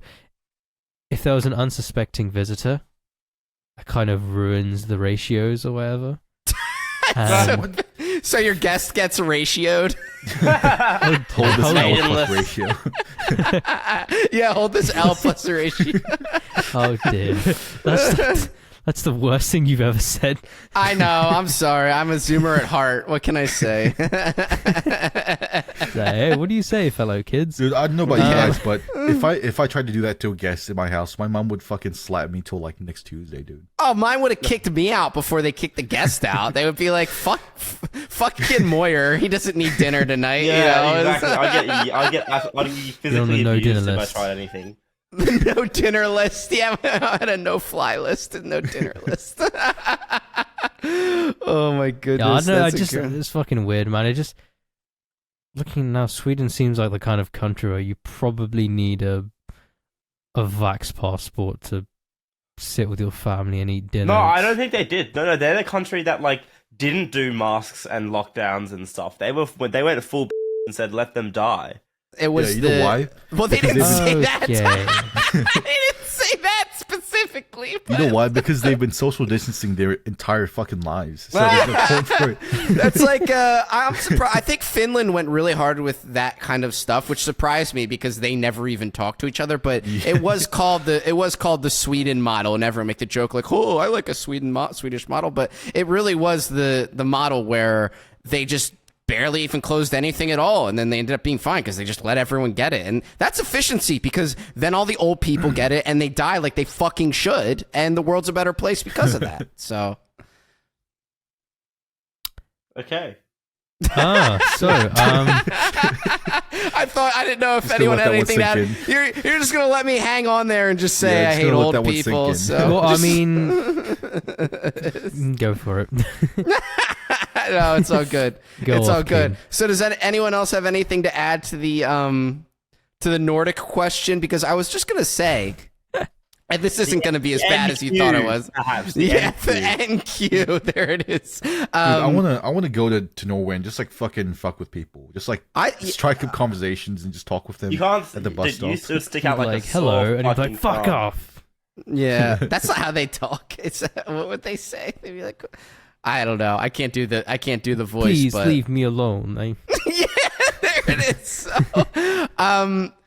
if there was an unsuspecting visitor, it kind of ruins the ratios or whatever. So your guest gets ratioed. Hold this L plus ratio. Yeah, hold this L plus ratio. Oh dear, that's the worst thing you've ever said. I know. I'm sorry. I'm a Zoomer at heart. What can I say? Hey, what do you say, fellow kids? Dude, I don't know about you guys, but if I tried to do that to a guest in my house, my mom would fucking slap me till like next Tuesday, dude. Oh, mine would have kicked me out before they kicked the guest out. They would be like, fuck Kid Moyer. He doesn't need dinner tonight. Yeah, you know? exactly. I'd get physically abused if I tried anything. No dinner list. Yeah, I had a no-fly list and no dinner list. Oh my goodness. Yeah, I know. It's fucking weird, man. It just looking now. Sweden seems like the kind of country where you probably need a vax passport to sit with your family and eat dinner. No, I don't think they did. No, they're the country that like didn't do masks and lockdowns and stuff. They went full and said let them die. It was you know why? Well, they didn't say that. Okay. They didn't say that specifically. You know why? Because they've been social distancing their entire fucking lives. So there's no point for it. That's like I'm surprised. I think Finland went really hard with that kind of stuff, which surprised me because they never even talked to each other. But it was called the Sweden model, and everyone make the joke like, "Oh, I like a Swedish model," but it really was the model where they just barely even closed anything at all, and then they ended up being fine because they just let everyone get it. And that's efficiency, because then all the old people get it and they die like they fucking should, and the world's a better place because of that. So okay. I didn't know if anyone had anything to add. You're just gonna let me hang on there and just say I hate old people. So well, I mean, go for it. No, it's all good. It's all good. So does anyone else have anything to add to the Nordic question? Because I was just gonna say, and this isn't going to be as bad as you thought it was. Perhaps the NQ. There it is. Dude, I want to go to Norway and just like fucking fuck with people. Just like strike up conversations and just talk with them. You can't at the bus stop. You still stick out like hello, and he's like, fuck off. Yeah, that's not how they talk. It's what would they say? They'd be like, I don't know. I can't do the voice. Please but... leave me alone. Yeah, there it is. So,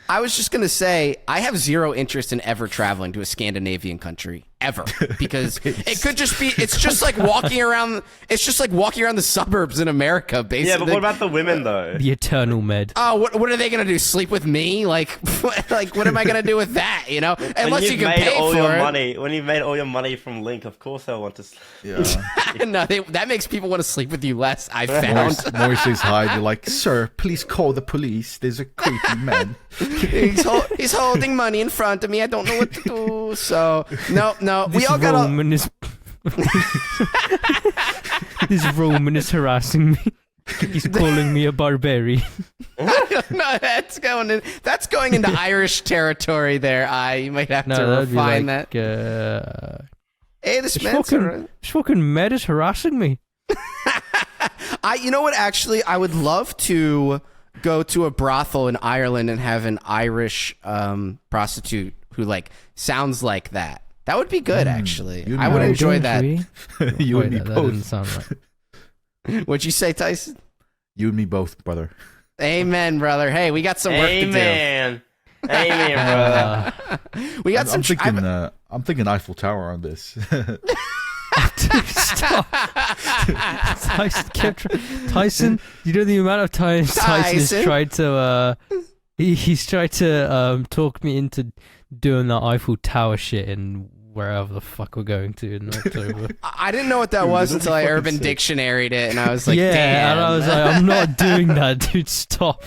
I was just gonna say I have zero interest in ever traveling to a Scandinavian country ever, because it could just be. It's just like walking around. It's just like walking around the suburbs in America, basically. Yeah, but what about the women though? The eternal med. Oh, what are they gonna do? Sleep with me? Like what am I gonna do with that? You know, unless you can pay for your it. Money, when you've made all your money from Link, of course they'll want to. No, that makes people want to sleep with you less. I found. Morris says hi. You're like, sir, please call the police. There's a creepy man. He's holding money in front of me. I don't know what to do. So no. This Roman is this Roman is harassing me. He's calling me a barbarian. I don't know. That's going into Irish territory. There, you might have to refine that. Hey, this fucking med is harassing me. You know what? Actually, I would love to go to a brothel in Ireland and have an Irish prostitute who like sounds like that. That would be good, actually. You I would know. enjoy that. You and me that didn't both. sound right. What'd you say, Tyson? You and me both, brother. Amen, brother. Hey, we got some work Amen. Amen, brother. to do. We got I'm some. thinking. I'm thinking Eiffel Tower on this. Stop. Tyson, you know the amount of times Tyson has tried to he's tried to talk me into doing that Eiffel Tower shit in wherever the fuck we're going to in October. I didn't know what that was until I Urban Dictionary'd it, and I was like, yeah, damn. and I was like, I'm not doing that, dude. Stop.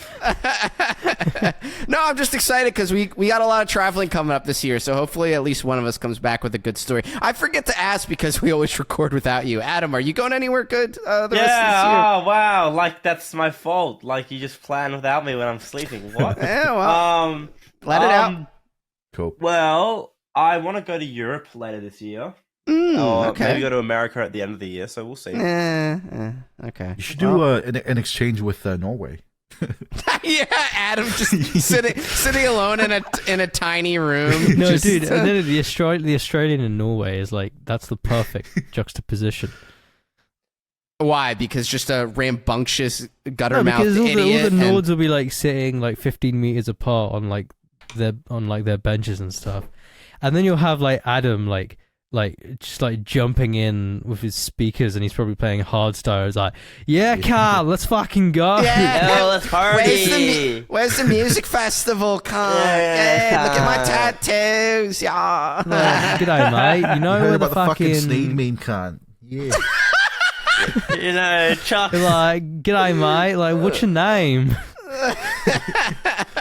No, I'm just excited because we got a lot of traveling coming up this year, so hopefully at least one of us comes back with a good story. I forget to ask because we always record without you. Adam, are you going anywhere good the rest of this year? Oh wow, like that's my fault. Like you just plan without me when I'm sleeping. What? Yeah, well, let it out. Cool. Well, I want to go to Europe later this year. Or maybe go to America at the end of the year, so we'll see. Okay. You should do an exchange with Norway. Yeah, Adam just sitting alone in a tiny room. No, just, dude, and then the Australian and Norway is like, that's the perfect juxtaposition. Why? Because just a rambunctious gutter No, mouth because all idiot. the Nords will be like sitting like 15 meters apart on like their benches and stuff, and then you'll have like Adam like just like jumping in with his speakers, and he's probably playing hardstyle. It's like, yeah, Carl, let's fucking go. Yeah. Oh, let's party. Where's the music festival, Carl? Yeah. Look at my tattoos, yeah. Like, g'day, mate. You know You heard where about the the fucking fucking sneak meme cunt? Yeah. You know, Chuck. like, g'day, mate. Like, what's your name?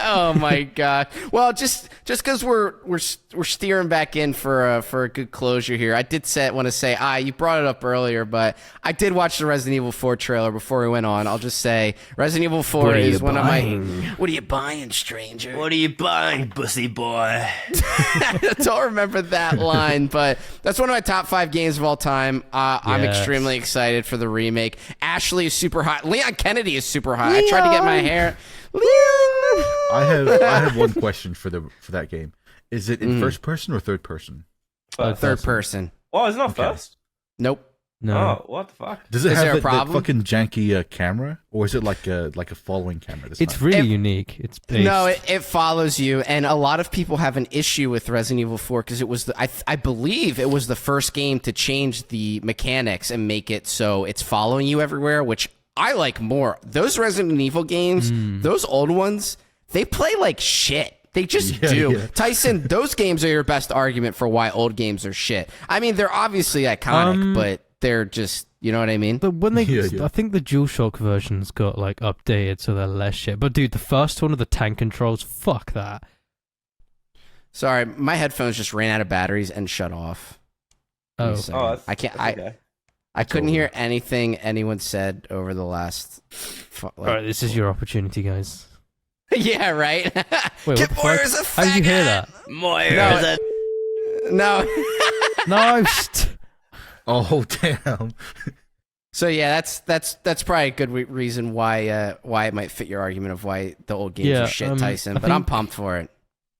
Oh my god. Well, just because we're steering back in for a good closure here, I did want to say, you brought it up earlier, but I did watch the Resident Evil 4 trailer before we went on. I'll just say Resident Evil 4 is one of my. What are you buying, stranger? What are you buying, bussy boy? I don't remember that line, but that's one of my top 5 games of all time. I'm Yes. extremely excited for the remake. Ashley is super hot. Leon Kennedy is super hot. I tried to get my hair. Leon. I have one question for that game. Is it in first person or third person? Third person. Oh, it's not first. Nope. No. Oh, what the fuck? Does it Is there have a that problem? fucking janky camera, or is it like a following camera? This It's time? really unique. It's based. No, it follows you, and a lot of people have an issue with Resident Evil 4 because it was I believe it was the first game to change the mechanics and make it so it's following you everywhere, which I like more. Those Resident Evil games, those old ones, they play like shit. They just do. Yeah. Tyson, those games are your best argument for why old games are shit. I mean, they're obviously iconic, but they're just, you know what I mean? But when they, Yeah. I think the DualShock versions got like updated so they're less shit. But dude, the first one of the tank controls, fuck that. Sorry, my headphones just ran out of batteries and shut off. Oh, Oh, I can't. that's okay. I couldn't hear anything anyone said over the last. all right, this is your opportunity, guys. Yeah, right. Wait, what Kid the Moira's fuck? a How did you hear faggot. that? Moira's No. No. Oh damn! So yeah, that's probably a good reason why it might fit your argument of why the old games are shit, Tyson. I But I'm think- pumped for it.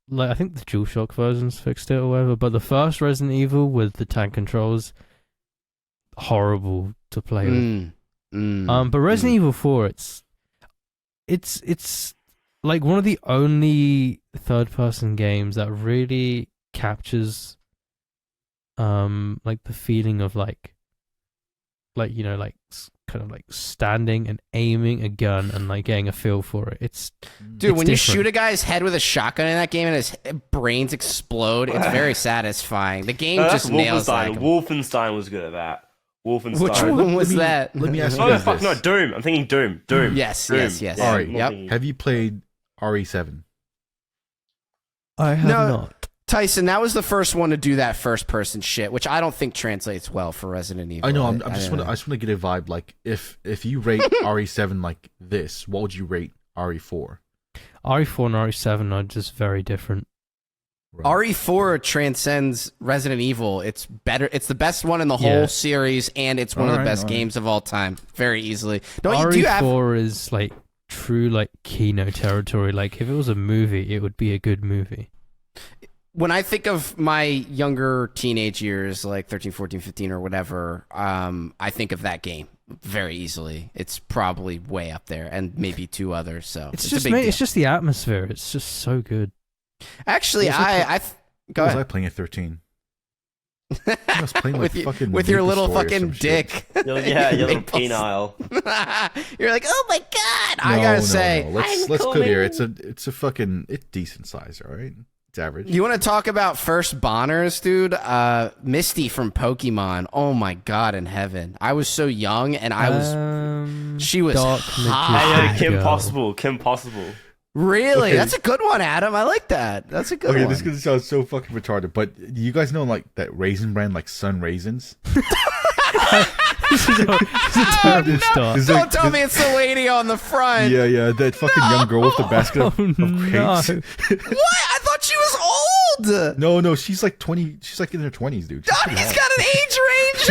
Like I think the DualShock versions fixed it or whatever, but the first Resident Evil with the tank controls, horrible to play with. But Resident Evil 4, it's like one of the only third-person games that really captures, like the feeling of like you know, like kind of like standing and aiming a gun and like getting a feel for it. Dude, when you different. shoot a guy's head with a shotgun in that game and his brains explode, it's very satisfying. The game No, just that's nails Wolfenstein. that. Wolfenstein was good at that. Wolfenstein. Which one was that? Let me ask you Oh, guys fuck, this. no, Doom. I'm thinking Doom. Doom. Yes, Doom. yes, yes. Yeah, Alright, I'm Yep. thinking- Have you played RE7? I have No. not. Tyson, that was the first one to do that first-person shit, which I don't think translates well for Resident Evil. I know. I don't just know. want to get a vibe. Like, if you rate RE7 like this, what would you rate RE4? RE4 and RE7 are just very different. RE4 transcends Resident Evil. It's better. It's the best one in the whole Yeah. series, and it's one of the Alright, best alright. games of all time, very easily. RE4 Do you have? is like true like Kino territory. Like if it was a movie, it would be a good movie. when I think of my younger teenage years, like 13, 14, 15 or whatever, I think of that game very easily. It's probably way up there, and maybe 2 others. So It's a just big deal. it's just the atmosphere. It's just so good. Actually, I go was ahead. I playing at 13? I was playing like fucking with your Maple little Story or fucking some shit. dick. Your little Maple- penile. You're like, oh my god! I No, gotta no, say, no. Let's clear. It's a fucking decent size, all right. It's average. you want to talk about first bonners, dude? Misty from Pokemon. Oh my god, in heaven! I was so young, and I was. She was Dark hot. Hey, Kim Girl. Possible. Kim Possible. Really? Okay. That's a good one, Adam. I like that. That's a good Okay, one. this is gonna sound so fucking retarded, but you guys know like that raisin brand, like Sun Raisins? This is a terrible start. Is Don't tell me it's the lady on the front. Yeah, that fucking young girl with the basket of Oh, grapes. no. What? I thought she was old. No, she's like 20. She's like in her 20s, dude. She's Oh, pretty he's hot. got an age range.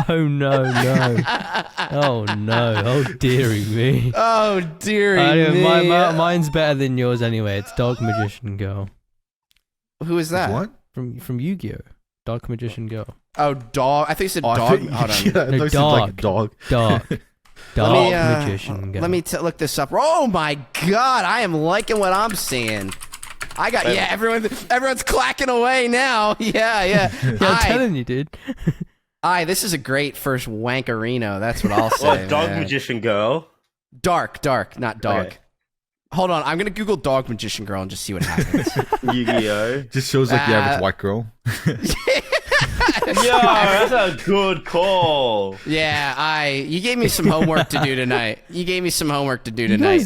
Oh no! Oh no! Oh dearie me! Oh dearie me. Mine's better than yours anyway. It's Dark Magician Girl Who is that? What? from Yu-Gi-Oh. Dark Magician Girl. Oh, dog. I think you said Oh, I dog. thought- Hold on. Yeah, I thought you said like a dog. Dark Magician Girl. Let me look this up. Oh my god, I am liking what I'm seeing. I got everyone's clacking away now. Yeah. Yeah, I'm Hi, telling you, dude. this is a great first wankerino. That's what I'll say. What, Dog man. Magician Girl? Dark, not dog. Okay. Hold on, I'm gonna Google dog magician girl and just see what happens. Yu-Gi-Oh! Just shows like the average white girl. Yo, that's a good call. Yeah, you gave me some homework to do tonight.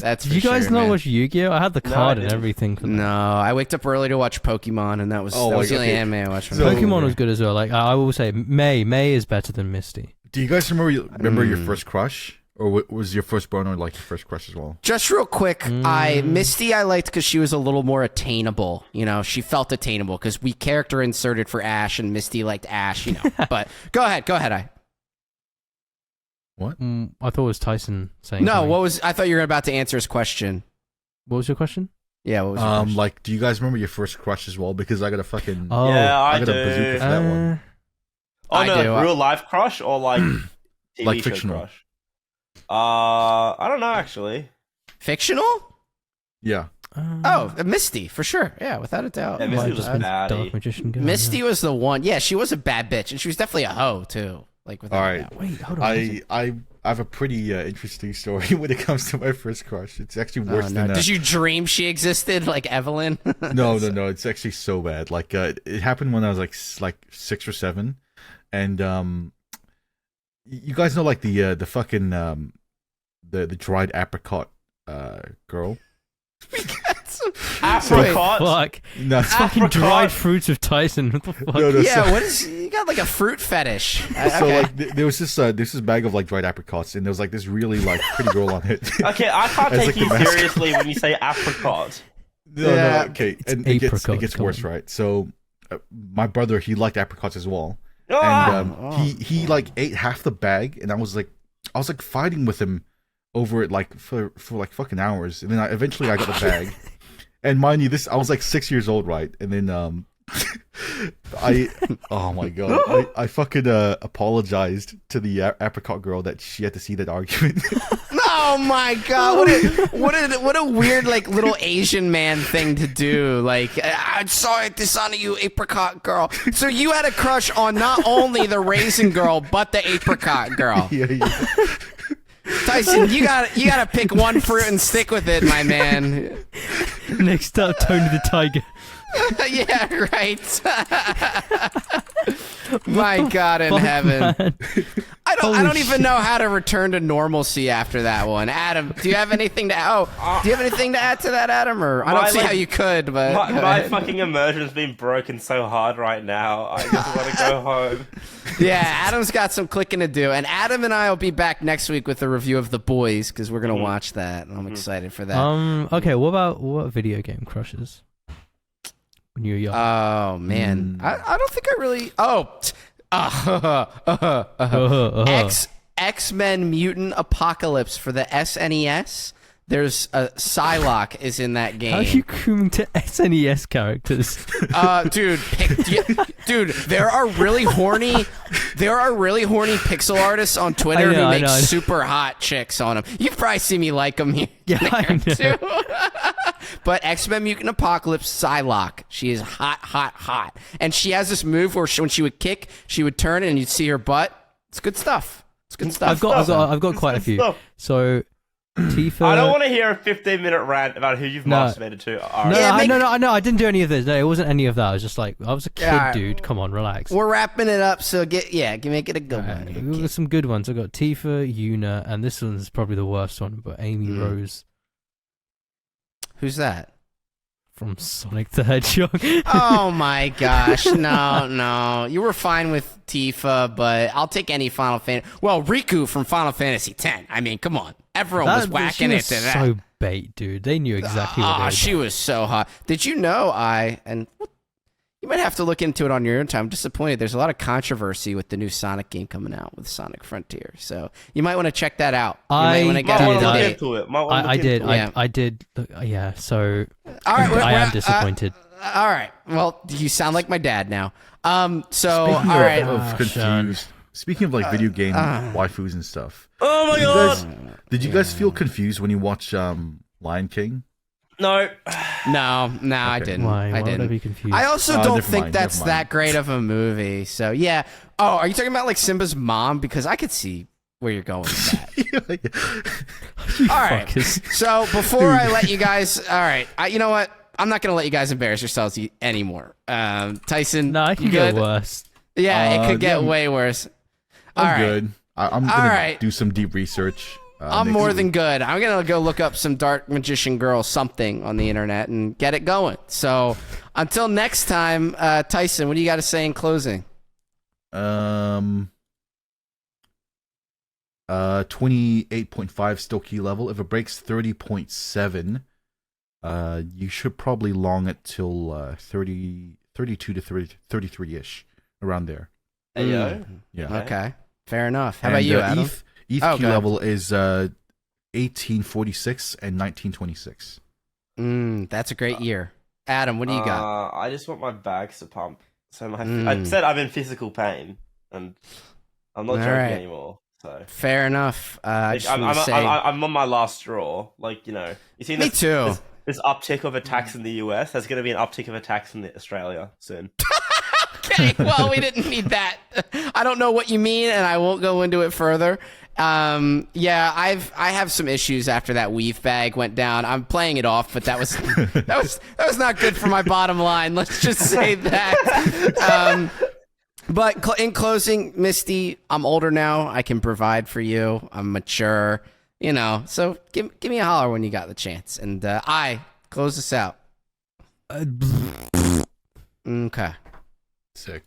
That's for Did you guys sure, not man. watch Yu-Gi-Oh? I had the card and didn't. everything for that. No, I waked up early to watch Pokemon, and that was Oh, the like, only okay. anime I watched. So- Pokemon was good as well. Like I will say, May is better than Misty. Do you guys remember your first crush? Or was your first boner like your first crush as well? Just real quick, Misty I liked because she was a little more attainable. You know, she felt attainable because we character inserted for Ash, and Misty liked Ash. You know, but go ahead. What? I thought it was Tyson saying. No, something. I thought you were about to answer his question. What was your question? Yeah, what was your question? Like, do you guys remember your first crush as well? Because I got a fucking Oh, Yeah, I I got a bazooka do. for that one. Oh, I no, do. like real life crush or like TV Like show fictional. crush? I don't know actually. Fictional? Yeah. Oh, Misty for sure. Yeah, without a doubt. Yeah, might Misty have was just been baddie. Dark Magician Girl. Misty was the one. Yeah, she was a bad bitch, and she was definitely a hoe too. Like without All a right. doubt. Wait, hold on. I have a pretty interesting story when it comes to my first crush. It's actually Oh, worse no. than Did you dream she existed like Evelyn? No. It's actually so bad. Like, it happened when I was like 6 or 7, and you guys know like the fucking the dried apricot girl. Apricot. Fuck. No, It's fucking Apricot. dried fruits of Tyson. What the fuck? no, Yeah, so- what is you got like a fruit fetish? So Okay. like there was this bag of like dried apricots, and there was like this really like pretty girl on it. Okay, I can't As, take like, you the mascot. seriously when you say apricot. No, Yeah. okay, It's and it apricot, gets come worse, on. right? So my brother, he liked apricots as well, Ah! and he like ate half the bag, and I was like fighting with him over it like for like fucking hours, and then eventually I got the bag. And mind you, I was like 6 years old, right? And then oh my god, I fucking apologized to the apricot girl that she had to see that argument. Oh my god! What a weird like little Asian man thing to do. Like, I'm sorry to dishonor you, apricot girl. So you had a crush on not only the raisin girl but the apricot girl. yeah. Tyson, you gotta pick one fruit and stick with it, my man. Next up, Tony the Tiger. Yeah, right. My God in heaven. Man. I don't Holy even know how to return to normalcy after that one. Adam, do you have anything to do you have anything to add to that, Adam? Or I don't My, see like, how you could, but go My ahead. fucking immersion's been broken so hard right now. I just want to go home. Yeah, Adam's got some clicking to do, and Adam and I will be back next week with a review of The Boys because we're gonna watch that, and I'm excited for that. Okay, what video game crushes? When you were young. Oh man, I don't think I really. X-Men Mutant Apocalypse for the SNES. There's a Psylocke is in that game. How are you grooming to SNES characters? Dude, there are really horny pixel artists on Twitter who make super hot chicks on them. You've probably seen me like them here. Yeah, I know. Too. But X-Men Mutant Apocalypse Psylocke, she is hot. And she has this move where when she would kick, she would turn and you'd see her butt. It's good stuff. I've got quite a few. Stuff. So Tifa. I don't want to hear a 15-minute rant about who you've masturbated to. No, I didn't do any of this. No, it wasn't any of that. I was just like, I was a kid, dude. Come on, relax. We're wrapping it up, so make it a good one. We've got some good ones. I've got Tifa, Yuna, and this one's probably the worst one, but Amy Rose. Who's that? From Sonic the Hedgehog. Oh my gosh, no. You were fine with Tifa, but I'll take any Final Fantasy. Well, Riku from Final Fantasy X. I mean, come on. Everyone was whacking it to that. So bait, dude. They knew exactly what they were doing. She was so hot. Did you know you might have to look into it on your own time. I'm disappointed. There's a lot of controversy with the new Sonic game coming out with Sonic Frontier. So you might want to check that out. I did. Yeah, so all right, I am disappointed. All right. Well, you sound like my dad now. Speaking of like video game waifus and stuff. Oh my god! Did you guys feel confused when you watch Lion King? No, I didn't. Why would I didn't. be confused? I also don't think that's that great of a movie. So yeah. Oh, are you talking about like Simba's mom? Because I could see where you're going with that. All right. So before I let you guys, all right. You know what? I'm not gonna let you guys embarrass yourselves anymore. Tyson, no, it can get worse. Yeah, it could get way worse. I'm good. I'm gonna do some deep research. I'm more than good. I'm going to go look up some Dark Magician Girl something on the internet and get it going. So until next time, Tyson, what do you got to say in closing? 28.5 still key level. If it breaks 30.7, you should probably long it till 32 to 33-ish, around there. Yeah. Okay. Fair enough. How about you, Adam? ETH key level is 1846 and 1926. That's a great year. Adam, what do you got? I just want my bags to pump. So I said I'm in physical pain, and I'm not joking anymore. So fair enough. I'm on my last straw. Like, you know, you see Me too. This uptick of attacks in the US. There's going to be an uptick of attacks in Australia soon. Okay, well, we didn't need that. I don't know what you mean, and I won't go into it further. I have some issues after that weave bag went down. I'm playing it off, but that was not good for my bottom line. Let's just say that. But in closing, Misty, I'm older now. I can provide for you. I'm mature, So give me a holler when you got the chance, and I close this out. Okay. Sick.